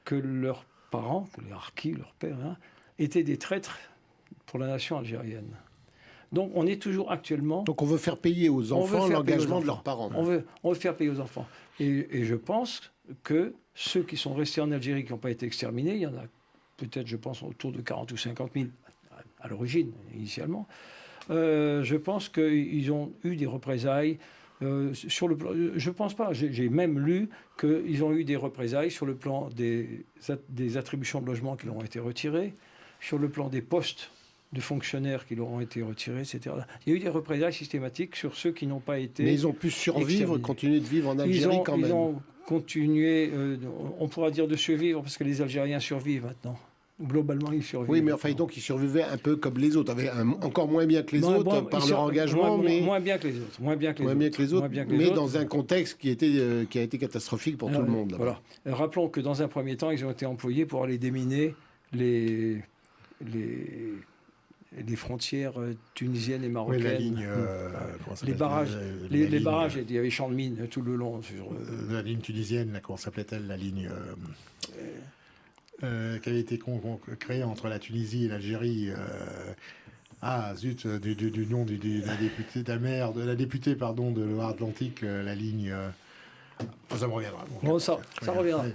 que leurs parents, que les harkis, leurs pères, étaient des traîtres pour la nation algérienne. Donc on est toujours actuellement... Donc on veut faire payer aux enfants l'engagement de leurs parents. On veut faire payer aux enfants. Et je pense que ceux qui sont restés en Algérie, qui n'ont pas été exterminés, il y en a peut-être, je pense, autour de 40 ou 50 000 à l'origine, initialement. Je pense qu'ils ont eu des représailles sur le plan... Je ne pense pas. J'ai même lu qu'ils ont eu des représailles sur le plan des attributions de logement qui leur ont été retirées, sur le plan des postes de fonctionnaires qui leur ont été retirés, etc. Il y a eu des représailles systématiques sur ceux qui n'ont pas été... Mais ils ont pu survivre, continuer de vivre en Algérie quand même. Ils ont continué, on pourra dire de survivre, parce que les Algériens survivent maintenant. Globalement, ils survivent. Oui, mais enfin, donc ils survivaient un peu comme les autres, encore moins bien que les autres par leur engagement, mais... Moins bien que les autres. Mais dans un contexte qui a été catastrophique pour tout le monde. Voilà. Rappelons que dans un premier temps, ils ont été employés pour aller déminer les frontières tunisiennes et marocaines. Oui, la ligne, les barrages. Les barrages, il y avait champs de mines tout le long. La ligne tunisienne, comment s'appelait-elle? La ligne qui avait été créée entre la Tunisie et l'Algérie. Du nom de la députée de Loire-Atlantique, la ligne... ça me reviendra. Bon, ça reviendra.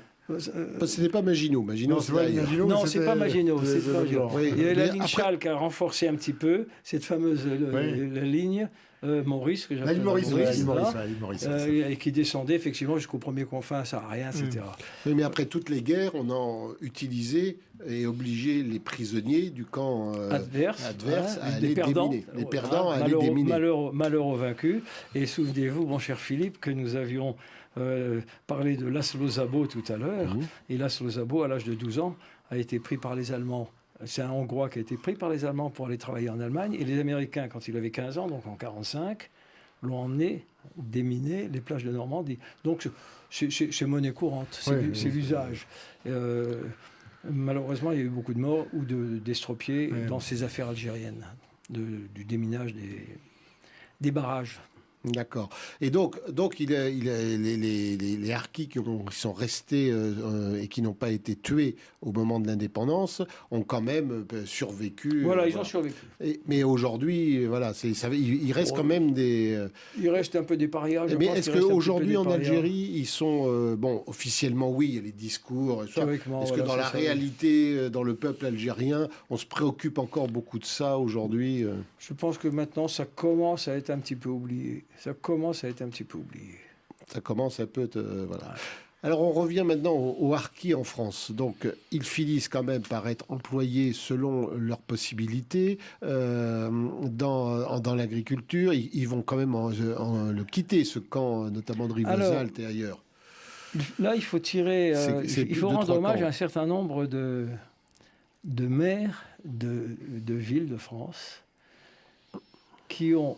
C'était pas Maginot. Non, c'est pas Maginot. Il y avait la ligne Châle qui a renforcé un petit peu cette fameuse la ligne Maurice, que j'appelle Maurice, et qui descendait effectivement jusqu'au premier confin saharien, etc. Oui, mais après toutes les guerres, on a utilisé et obligé les prisonniers du camp adverse à aller déminer. Les perdants à aller déminer. Malheur aux vaincus. Et souvenez-vous, mon cher Philippe, que nous avions parlé de Laszlo Szabó tout à l'heure. Et Laszlo Szabó, à l'âge de 12 ans, a été pris par les Allemands. C'est un Hongrois qui a été pris par les Allemands pour aller travailler en Allemagne. Et les Américains, quand il avait 15 ans, donc en 1945, l'ont emmené déminer les plages de Normandie. Donc c'est monnaie courante, c'est l'usage. Malheureusement, il y a eu beaucoup de morts ou d'estropiés dans ces affaires algériennes, du déminage des barrages. D'accord. Et donc les harkis qui sont restés et qui n'ont pas été tués au moment de l'indépendance ont quand même survécu. Voilà, ils ont survécu. Mais aujourd'hui, voilà, il reste quand même des... Il reste un peu des parias. Mais est-ce qu'aujourd'hui en Algérie, ils sont... officiellement, oui, il y a les discours. Est-ce que dans la réalité, dans le peuple algérien, on se préoccupe encore beaucoup de ça aujourd'hui? Je pense que maintenant, ça commence à être un petit peu oublié. Ça commence un peu... voilà. Alors, on revient maintenant aux harkis en France. Donc, ils finissent quand même par être employés selon leurs possibilités dans l'agriculture. Ils vont quand même le quitter, ce camp, notamment de Rivesaltes et ailleurs. Là, il faut il faut rendre hommage à un certain nombre de maires de villes de France qui ont,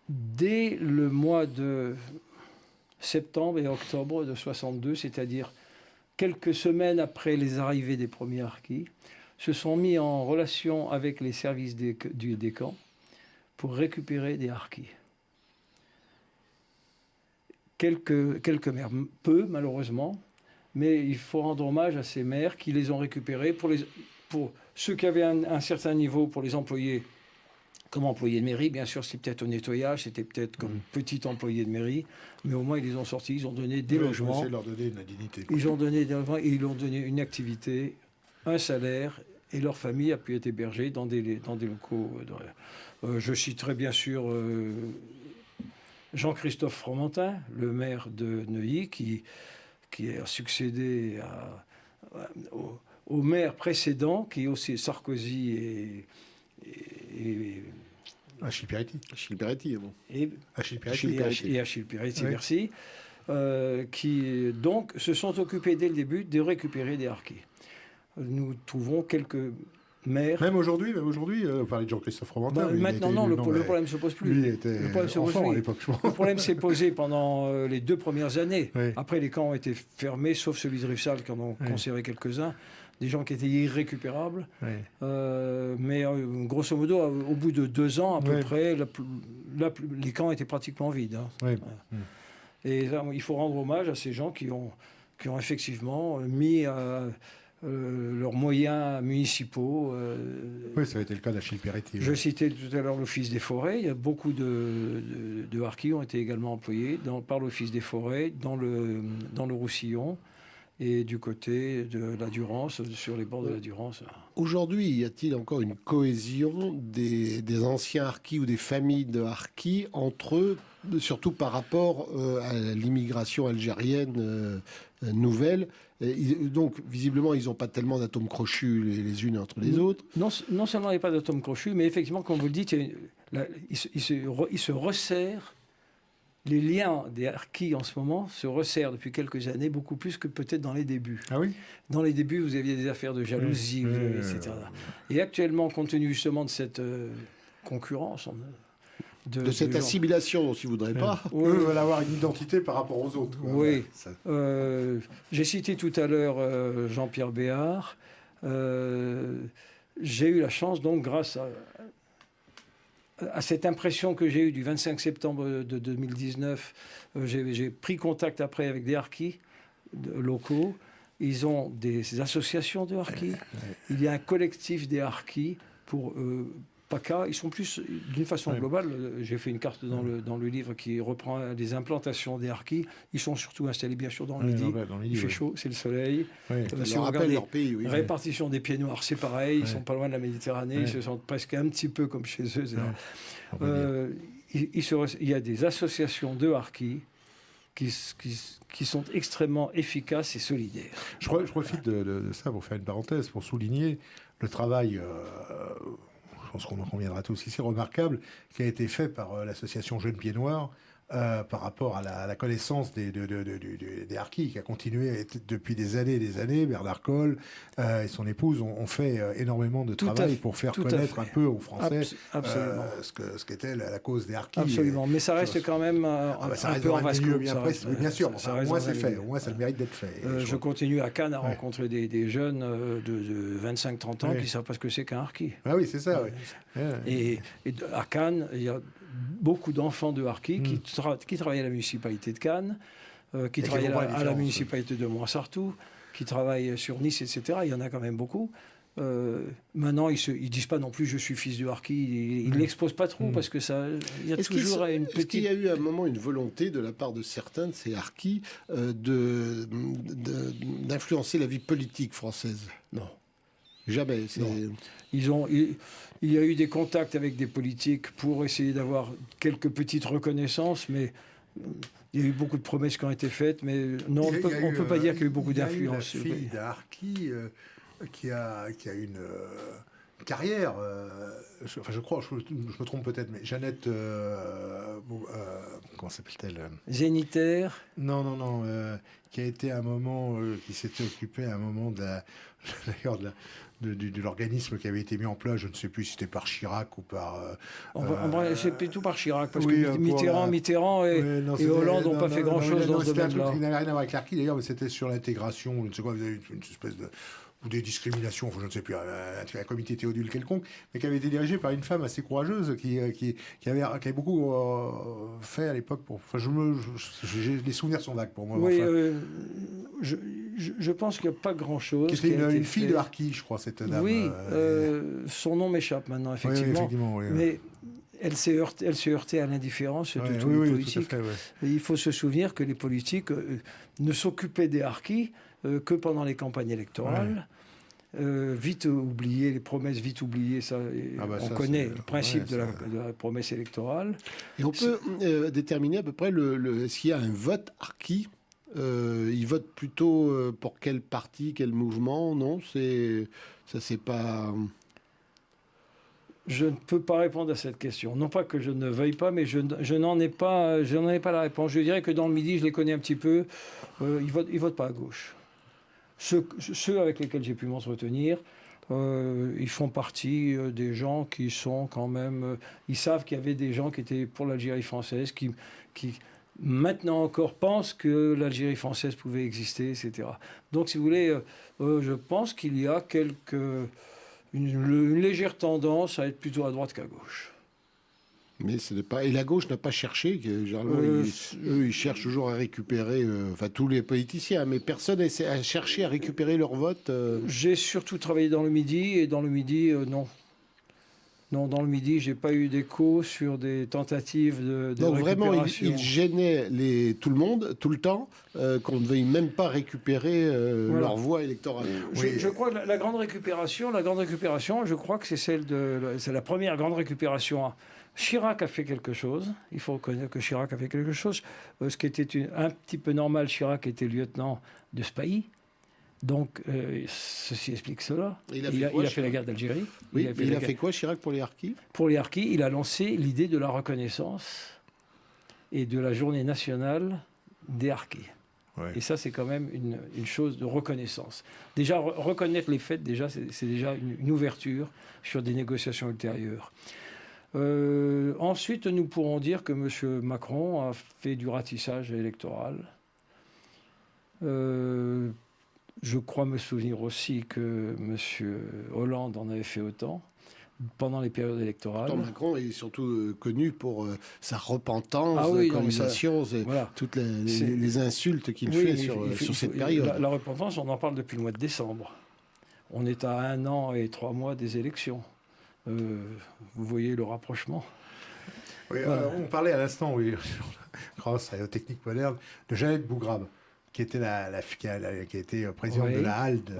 dès le mois de septembre et octobre de 62, c'est-à-dire quelques semaines après les arrivées des premiers harkis, se sont mis en relation avec les services des camps pour récupérer des harkis. Quelques maires, peu malheureusement, mais il faut rendre hommage à ces maires qui les ont récupérés pour ceux qui avaient un certain niveau, pour les employés comme employés de mairie. Bien sûr, c'était peut-être au nettoyage, c'était peut-être comme petit employé de mairie, mais au moins ils les ont sortis, ils ont donné des logements. Ils ont leur donné une dignité. Ils ont donné des logements et ils ont donné une activité, un salaire, et leur famille a pu être hébergée dans des locaux. Je citerai bien sûr Jean-Christophe Fromentin, le maire de Neuilly, qui a succédé au maire précédent, qui est aussi Sarkozy et Achille Peretti. Achille Peretti, bon. Et Achille Peretti, oui. Merci. Qui donc se sont occupés dès le début de récupérer des harkis. Nous trouvons quelques maires. Même aujourd'hui, on parlait de Jean-Christophe Fromentin. Maintenant, non, le problème ne se pose plus. Lui était enfant à l'époque, je crois. Le problème s'est posé pendant les 2 premières années. Oui. Après, les camps ont été fermés, sauf celui de Rivesaltes, qui en ont conservé quelques-uns. Des gens qui étaient irrécupérables. Oui. Mais grosso modo, au bout de 2 ans, à peu près, les camps étaient pratiquement vides. Hein. Oui. Et là, il faut rendre hommage à ces gens qui ont effectivement mis leurs moyens municipaux. Oui, ça a été le cas d'Achille Peretti. Je citais tout à l'heure l'Office des forêts. Il y a beaucoup de harkis ont été également employés par l'Office des forêts dans le Roussillon et du côté de la Durance, sur les bords de la Durance. Aujourd'hui, y a-t-il encore une cohésion des anciens harkis ou des familles de harkis entre eux, surtout par rapport à l'immigration algérienne nouvelle? Donc, visiblement, ils n'ont pas tellement d'atomes crochus les unes entre les autres. Non seulement il n'y a pas d'atomes crochus, mais effectivement, comme vous le dites, ils se resserrent. Les liens des harkis en ce moment se resserrent depuis quelques années, beaucoup plus que peut-être dans les débuts. Ah oui ? Dans les débuts, vous aviez des affaires de jalousie, etc. Et actuellement, compte tenu justement de cette concurrence... De cette assimilation dont ils ne voudraient pas. Eux veulent avoir une identité par rapport aux autres. Quoi. Oui. J'ai cité tout à l'heure Jean-Pierre Béard. J'ai eu la chance, donc, grâce à cette impression que j'ai eue du 25 septembre de 2019, j'ai pris contact après avec des harkis locaux. Ils ont des associations de harkis. Il y a un collectif des harkis pour... PACA, ils sont plus, d'une façon globale, j'ai fait une carte dans le livre qui reprend les implantations des harkis. Ils sont surtout installés bien sûr dans le Midi. Il fait chaud, c'est le soleil. Si on regarde leur pays, répartition des pieds noirs, c'est pareil. Ils sont pas loin de la Méditerranée. Ils se sentent presque un petit peu comme chez eux. Il y a des associations de harkis qui sont extrêmement efficaces et solidaires. Je profite de ça pour faire une parenthèse, pour souligner le travail... je pense qu'on en conviendra tous ici, remarquable, qui a été fait par l'association Jeunes Pieds Noirs par rapport à la connaissance des harkis, qui a continué depuis des années. Bernard Coll et son épouse ont fait énormément de travail pour faire connaître un peu aux Français ce qu'était la cause des harkis. Absolument, mais ça reste quand même un peu en vase clos. Bien sûr, au moins c'est fait, au moins ça le mérite d'être fait. Je continue à Cannes à rencontrer des jeunes de 25-30 ans qui ne savent pas ce que c'est qu'un harki. Ah oui, c'est ça. Et à Cannes, il y a beaucoup d'enfants de harkis qui travaillent à la municipalité de Cannes, qui travaillent à la municipalité de Moinsartou, qui travaillent sur Nice, etc. Il y en a quand même beaucoup. Maintenant, ils ne disent pas non plus je suis fils de harki. Ils ne l'exposent pas trop parce que ça, il y a toujours une petite... Est-ce qu'il y a eu à un moment une volonté de la part de certains de ces harkis d'influencer la vie politique française? Non. Jamais. Non. Il y a eu des contacts avec des politiques pour essayer d'avoir quelques petites reconnaissances, mais Il y a eu beaucoup de promesses qui ont été faites, mais non, on ne peut pas dire qu'il y a eu beaucoup d'influence. Il y a eu la fille d'Harki qui a une carrière, je crois, je me trompe peut-être, mais Jeannette, comment s'appelle-t-elle? Zénitaire. Non, qui a été à un moment, qui s'était occupé à un moment d'ailleurs de l'organisme qui avait été mis en place, je ne sais plus si c'était par Chirac ou par... c'est plutôt par Chirac, parce que Mitterrand et Hollande n'ont pas fait grand-chose dans ce domaine-là. Il n'avait rien à voir avec l'Harki d'ailleurs, mais c'était sur l'intégration, je ne sais quoi, vous avez une espèce de... ou des discriminations, je ne sais plus, un comité Théodule quelconque, mais qui avait été dirigé par une femme assez courageuse qui avait beaucoup fait à l'époque. Les souvenirs sont vagues pour moi. Oui, je pense qu'il n'y a pas grand-chose. Qui était une fille de Harki, je crois, cette dame. Oui, son nom m'échappe maintenant, effectivement. Oui, mais elle s'est heurtée à l'indifférence de tous les politiques. Tout à fait, il faut se souvenir que les politiques ne s'occupaient des Harkis que pendant les campagnes électorales. Vite oublié, les promesses vite oubliées, on connaît le principe de la promesse électorale. Et on peut déterminer à peu près s'il y a un vote Harki. Ils votent plutôt pour quel parti, quel mouvement? Non, ça c'est pas... Je ne peux pas répondre à cette question. Non pas que je ne veuille pas, mais je n'en ai pas la réponse. Je dirais que dans le Midi, je les connais un petit peu. Ils votent pas à gauche. Ceux avec lesquels j'ai pu m'entretenir, ils font partie des gens qui sont quand même... ils savent qu'il y avait des gens qui étaient pour l'Algérie française, qui maintenant encore pensent que l'Algérie française pouvait exister, etc. Donc, si vous voulez, je pense qu'il y a une légère tendance à être plutôt à droite qu'à gauche. Mais ce n'est pas... Et la gauche n'a pas cherché. Généralement, ils cherchent toujours à récupérer... tous les politiciens, mais personne n'a cherché à récupérer leur vote. J'ai surtout travaillé dans le Midi, et dans le Midi, non. Non, dans le Midi, j'ai pas eu d'écho sur des tentatives de donc récupération. Vraiment, ils gênaient tout le monde, tout le temps, qu'on ne veuille même pas récupérer leur voix électorale. Je crois que la grande récupération, je crois que c'est la première grande récupération. Chirac a fait quelque chose. Il faut reconnaître que Chirac a fait quelque chose. Ce qui était un petit peu normal, Chirac était lieutenant de Spahi. Donc, ceci explique cela. Il a fait la guerre d'Algérie. Oui, il a fait quoi, Chirac, pour les Harkis? Pour les Harkis, il a lancé l'idée de la reconnaissance et de la journée nationale des Harkis. Ouais. Et ça, c'est quand même une chose de reconnaissance. Déjà, reconnaître les fêtes, c'est déjà une ouverture sur des négociations ultérieures. Ensuite, nous pourrons dire que M. Macron a fait du ratissage électoral. Je crois me souvenir aussi que M. Hollande en avait fait autant pendant les périodes électorales. Macron est surtout connu pour sa repentance, toutes les insultes qu'il fait sur cette période. La repentance, on en parle depuis le mois de décembre. On est à 1 an et 3 mois des élections. Vous voyez le rapprochement. Oui, on parlait à l'instant, grâce à la technique moderne, de Jeannette Bougrabe, qui était qui a été présidente de la HALD,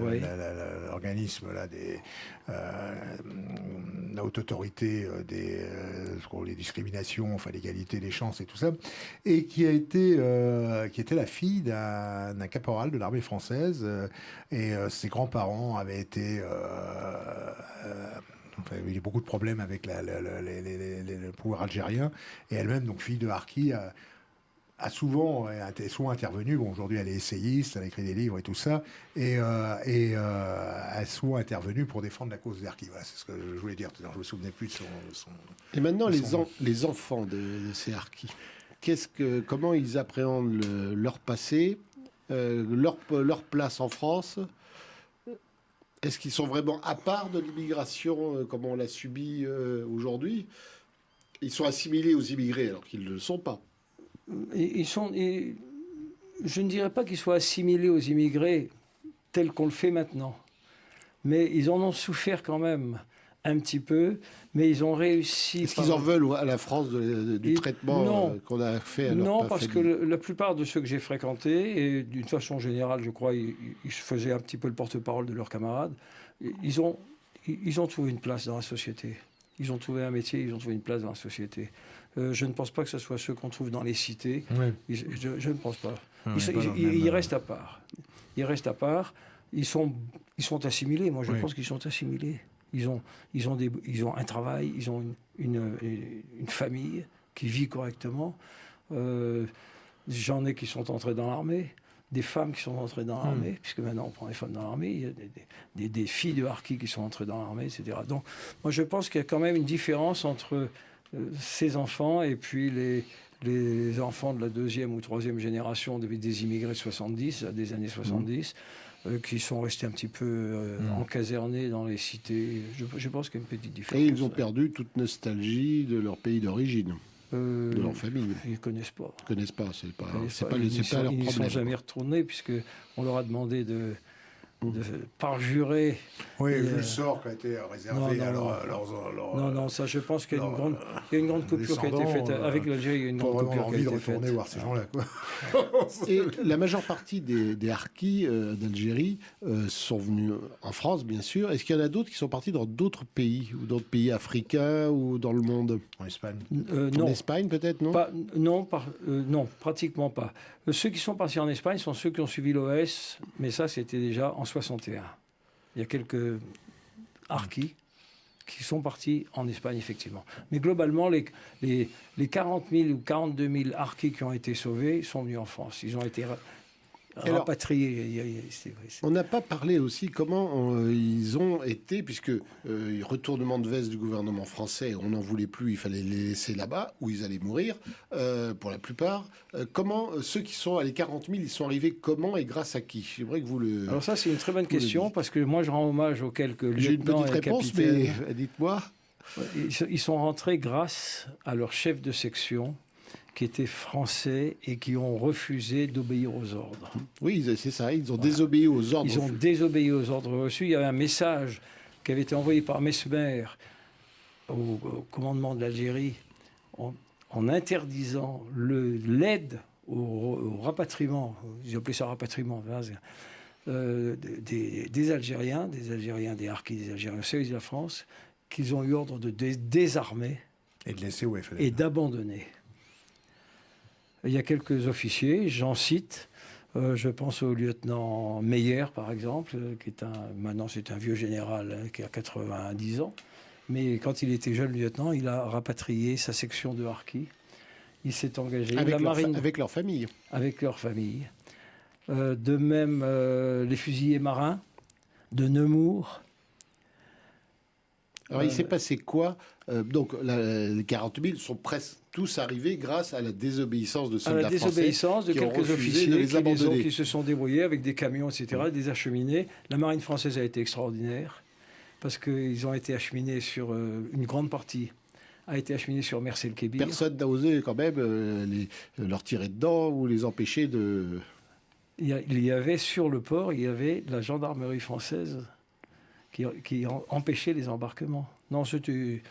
l'organisme des la haute autorité pour les discriminations, l'égalité des chances et tout ça, et qui était la fille d'un caporal de l'armée française, et ses grands-parents avaient été il y a eu beaucoup de problèmes avec le pouvoir algérien, et elle-même, donc fille de Harki, a souvent intervenu. Bon, aujourd'hui, elle est essayiste, elle a écrit des livres et tout ça, et a souvent intervenu pour défendre la cause des Harkis. Voilà, c'est ce que je voulais dire. Je me souvenais plus de son. Et maintenant, les enfants de ces Harkis, comment ils appréhendent leur passé, leur place en France? Est-ce qu'ils sont vraiment à part de l'immigration comme on l'a subi aujourd'hui? Ils sont assimilés aux immigrés alors qu'ils ne le sont pas. Je ne dirais pas qu'ils soient assimilés aux immigrés tels qu'on le fait maintenant, mais ils en ont souffert quand même un petit peu, mais ils ont réussi... Est-ce qu'ils en veulent à la France du traitement qu'on a fait à leur Non, parce que la plupart de ceux que j'ai fréquentés, et d'une façon générale, je crois, ils faisaient un petit peu le porte-parole de leurs camarades, ils ont trouvé une place dans la société. Ils ont trouvé un métier, ils ont trouvé une place dans la société. Je ne pense pas que ce soit ceux qu'on trouve dans les cités. Oui. Je ne pense pas. Ouais, Ils restent à part. Ils restent à part. Ils sont assimilés. Moi, je pense qu'ils sont assimilés. Ils ont un travail, ils ont une famille qui vit correctement. J'en ai qui sont entrés dans l'armée, des femmes qui sont entrées dans l'armée, puisque maintenant on prend les femmes dans l'armée. Il y a des filles de harkis qui sont entrées dans l'armée, etc. Donc, moi, je pense qu'il y a quand même une différence entre ces enfants et puis les enfants de la deuxième ou troisième génération des immigrés de 70, des années 70, qui sont restés un petit peu encasernés dans les cités. Je pense qu'il y a une petite différence. Et ils ont perdu toute nostalgie de leur pays d'origine, de leur famille. Ils ne connaissent pas. Ils ne connaissent pas, c'est pas leur problème. Ils n'y sont jamais retournés, puisqu'on leur a demandé de parjurer. Oui, vu le sort qui a été réservé à leurs... Non, ça, je pense qu'il y a une grande coupure qui a été faite avec l'Algérie. Il y a une grande coupure qui a été faite. Envie de retourner voir ces gens-là, quoi. Et la majeure partie des harkis d'Algérie sont venus en France, bien sûr. Est-ce qu'il y en a d'autres qui sont partis dans d'autres pays, ou d'autres pays africains, ou dans le monde? En Espagne. En Espagne, peut-être, non? Non, pratiquement pas. Ceux qui sont partis en Espagne sont ceux qui ont suivi l'OS, mais ça, c'était déjà en 61. Il y a quelques harkis qui sont partis en Espagne, effectivement. Mais globalement, les 40 000 ou 42 000 harkis qui ont été sauvés sont venus en France. Ils ont été rapatriés. On n'a pas parlé aussi comment ils ont été, puisque retournement de veste du gouvernement français, on n'en voulait plus, il fallait les laisser là-bas, où ils allaient mourir, pour la plupart. Comment ceux qui sont, les 40 000, ils sont arrivés comment et grâce à qui? J'aimerais que vous le... Alors ça, c'est une très bonne question, parce que moi, je rends hommage aux quelques lieutenants et capitaines. J'ai une petite réponse, mais dites-moi. Ils sont rentrés grâce à leur chef de section, qui étaient français et qui ont refusé d'obéir aux ordres. Oui, c'est ça, ils ont désobéi aux ordres. Ils ont désobéi aux ordres reçus. Il y avait un message qui avait été envoyé par Mesmer au commandement de l'Algérie en interdisant l'aide au rapatriement, ils appelaient ça rapatriement, des Algériens, des harkis, des Algériens au service de la France, qu'ils ont eu ordre de désarmer et de laisser où il fallait. Et d'abandonner. Il y a quelques officiers, j'en cite. Je pense au lieutenant Meyer, par exemple, qui est maintenant c'est un vieux général qui a 90 ans. Mais quand il était jeune lieutenant, il a rapatrié sa section de harkis. Il s'est engagé avec leur famille. Avec leur famille. De même, les fusiliers marins de Nemours. Alors, il s'est passé quoi? Donc, les 40 000 sont presque tous arrivés grâce à la désobéissance de soldats français. À la désobéissance de quelques officiers qui se sont débrouillés avec des camions, etc., des acheminés. La marine française a été extraordinaire parce qu'ils ont été acheminés sur une grande partie. A été acheminée sur Mers-el-Kébir. Personne n'a osé quand même leur tirer dedans ou les empêcher de... Il y avait sur le port, il y avait la gendarmerie française qui empêchait les embarquements. Non, c'était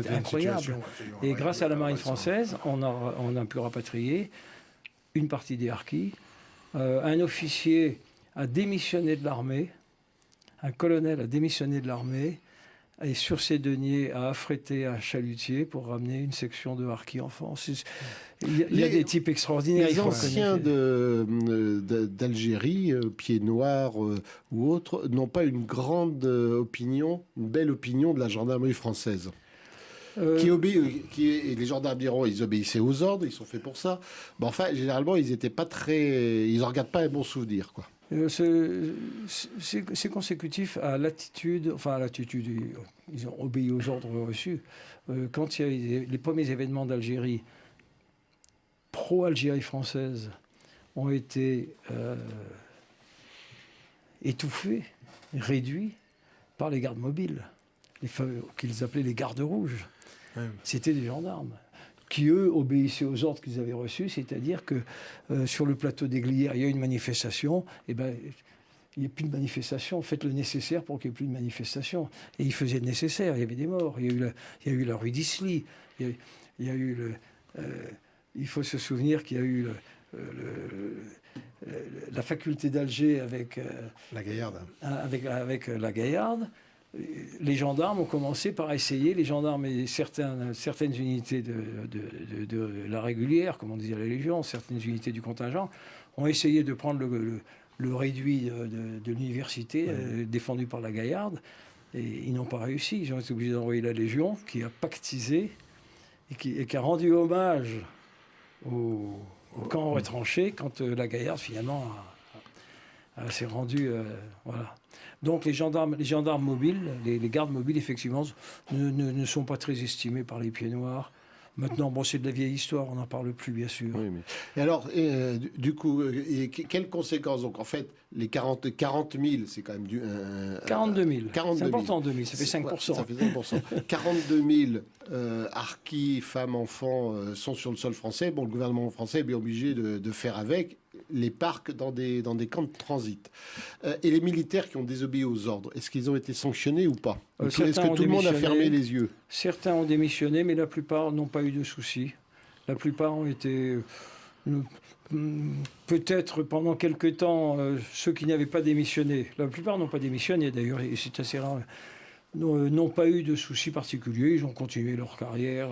incroyable. Et grâce à la marine française, on a pu rapatrier une partie des harkis. Un officier a démissionné de l'armée, un colonel a démissionné de l'armée, et sur ses deniers a affrété un chalutier pour ramener une section de harkis en France. Il y a des types extraordinaires. Les anciens d'Algérie, pieds noirs ou autres, n'ont pas une grande opinion, une belle opinion de la gendarmerie française. Les gendarmes diront, ils obéissaient aux ordres, ils sont faits pour ça. Mais enfin, généralement, ils n'étaient pas très... Ils n'en regardent pas un bon souvenir, quoi. C'est consécutif à l'attitude, ils ont obéi aux ordres reçus. Quand il y a eu les premiers événements d'Algérie, pro-Algérie française, ont été étouffés, réduits par les gardes mobiles, qu'ils appelaient les gardes rouges. C'était des gendarmes qui, eux, obéissaient aux ordres qu'ils avaient reçus, c'est-à-dire que sur le plateau des Glières, il y a une manifestation, et ben, il n'y a plus de manifestation, faites le nécessaire pour qu'il n'y ait plus de manifestation. Et ils faisaient le nécessaire, il y avait des morts, il y a eu la rue d'Isly, il y a eu il faut se souvenir qu'il y a eu la faculté d'Alger avec la Gaillarde. Avec la Gaillarde. les gendarmes ont commencé par essayer, les gendarmes et certaines unités de la régulière, comme on disait à la Légion, certaines unités du contingent, ont essayé de prendre le réduit de l'université défendu par la Gaillarde, et ils n'ont pas réussi. Ils ont été obligés d'envoyer la Légion, qui a pactisé et qui a rendu hommage au camp retranché quand la Gaillarde, finalement, s'est rendue... voilà. Donc les gendarmes mobiles, les gardes mobiles, effectivement, ne sont pas très estimés par les pieds noirs. Maintenant, bon, c'est de la vieille histoire, on n'en parle plus, bien sûr. Oui, mais... Et alors, du coup, quelles conséquences? Donc, en fait, les 40 000, c'est quand même du... 42 000. C'est important, 2 000, ça fait 5%. Ça fait 5%. 42 000 harkis, femmes, enfants sont sur le sol français. Bon, le gouvernement français est bien obligé de faire avec. Les parcs dans des camps de transit. Et les militaires qui ont désobéi aux ordres, est-ce qu'ils ont été sanctionnés ou pas? Est-ce que tout le monde a fermé les yeux? Certains ont démissionné, mais la plupart n'ont pas eu de soucis. La plupart ont été... peut-être pendant quelque temps, ceux qui n'avaient pas démissionné. La plupart n'ont pas démissionné, d'ailleurs, et c'est assez rare. N'ont pas eu de soucis particuliers, ils ont continué leur carrière.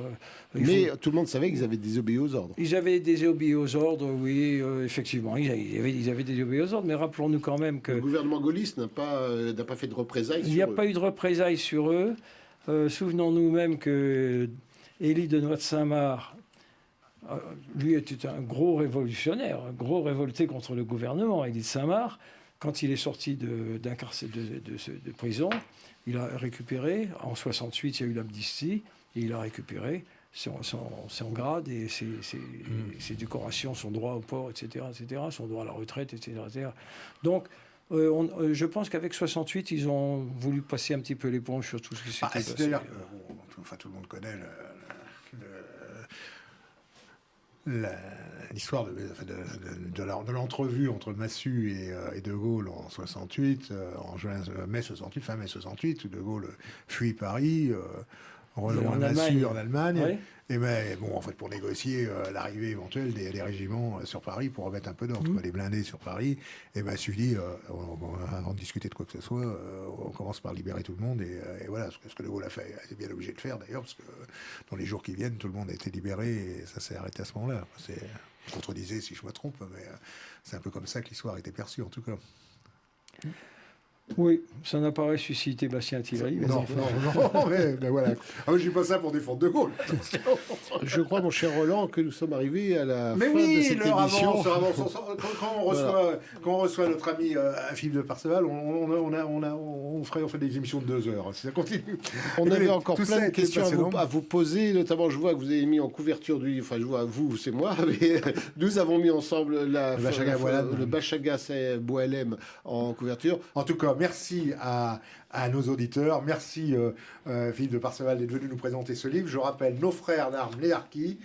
Mais tout le monde savait qu'ils avaient désobéi aux ordres. Ils avaient désobéi aux ordres, oui, effectivement, ils avaient désobéi aux ordres, mais rappelons-nous quand même que... Le gouvernement gaulliste n'a pas fait de représailles sur eux. Il n'y a pas eu de représailles sur eux. Souvenons-nous même que Élie de Noix de Saint-Marc, lui était un gros révolutionnaire, un gros révolté contre le gouvernement. Élie de Saint-Marc, quand il est sorti de prison, il a récupéré, en 68, il y a eu l'amnistie, et il a récupéré son grade et ses décorations, son droit au port, etc., son droit à la retraite, etc. Donc, je pense qu'avec 68, ils ont voulu passer un petit peu l'éponge sur tout ce qui s'était passé. C'est-à-dire, tout le monde connaît l'histoire de l'entrevue entre Massu et De Gaulle en 68, fin mai 68, où De Gaulle fuit Paris, rejoint Massu en Allemagne. Oui. Et ben, bon, en fait, pour négocier l'arrivée éventuelle des régiments sur Paris, pour remettre un peu d'ordre, les blindés sur Paris, et Massu dit, avant de discuter de quoi que ce soit, on commence par libérer tout le monde, et voilà, ce que De Gaulle a fait, il est bien obligé de faire d'ailleurs, parce que dans les jours qui viennent, tout le monde a été libéré, et ça s'est arrêté à ce moment-là. C'est contredisé si je me trompe, mais c'est un peu comme ça que l'histoire a été perçue, en tout cas. Oui, ça n'a pas ressuscité Bastien Thierry. Non, mais voilà. Je dis pas ça pour défendre De Gaulle. Je crois, mon cher Roland, que nous sommes arrivés à la fin de cette émission. Quand on reçoit notre ami Philippe de Parseval, on fait des émissions de 2 heures. Ça continue. On avait encore plein de questions à vous poser. Notamment, je vois que vous avez mis en couverture du livre. Enfin, je vois, vous, c'est moi. Mais nous avons mis ensemble le Bachaga c'est Boalem en couverture. En tout cas, merci à nos auditeurs. Merci Philippe de Parseval d'être venu nous présenter ce livre. Je rappelle Nos frères d'armes, les harkis,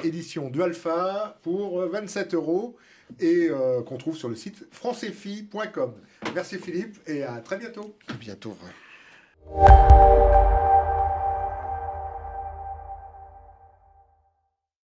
édition du Alpha pour 27 € et qu'on trouve sur le site françaisfi.com. Merci Philippe et à très bientôt. À bientôt.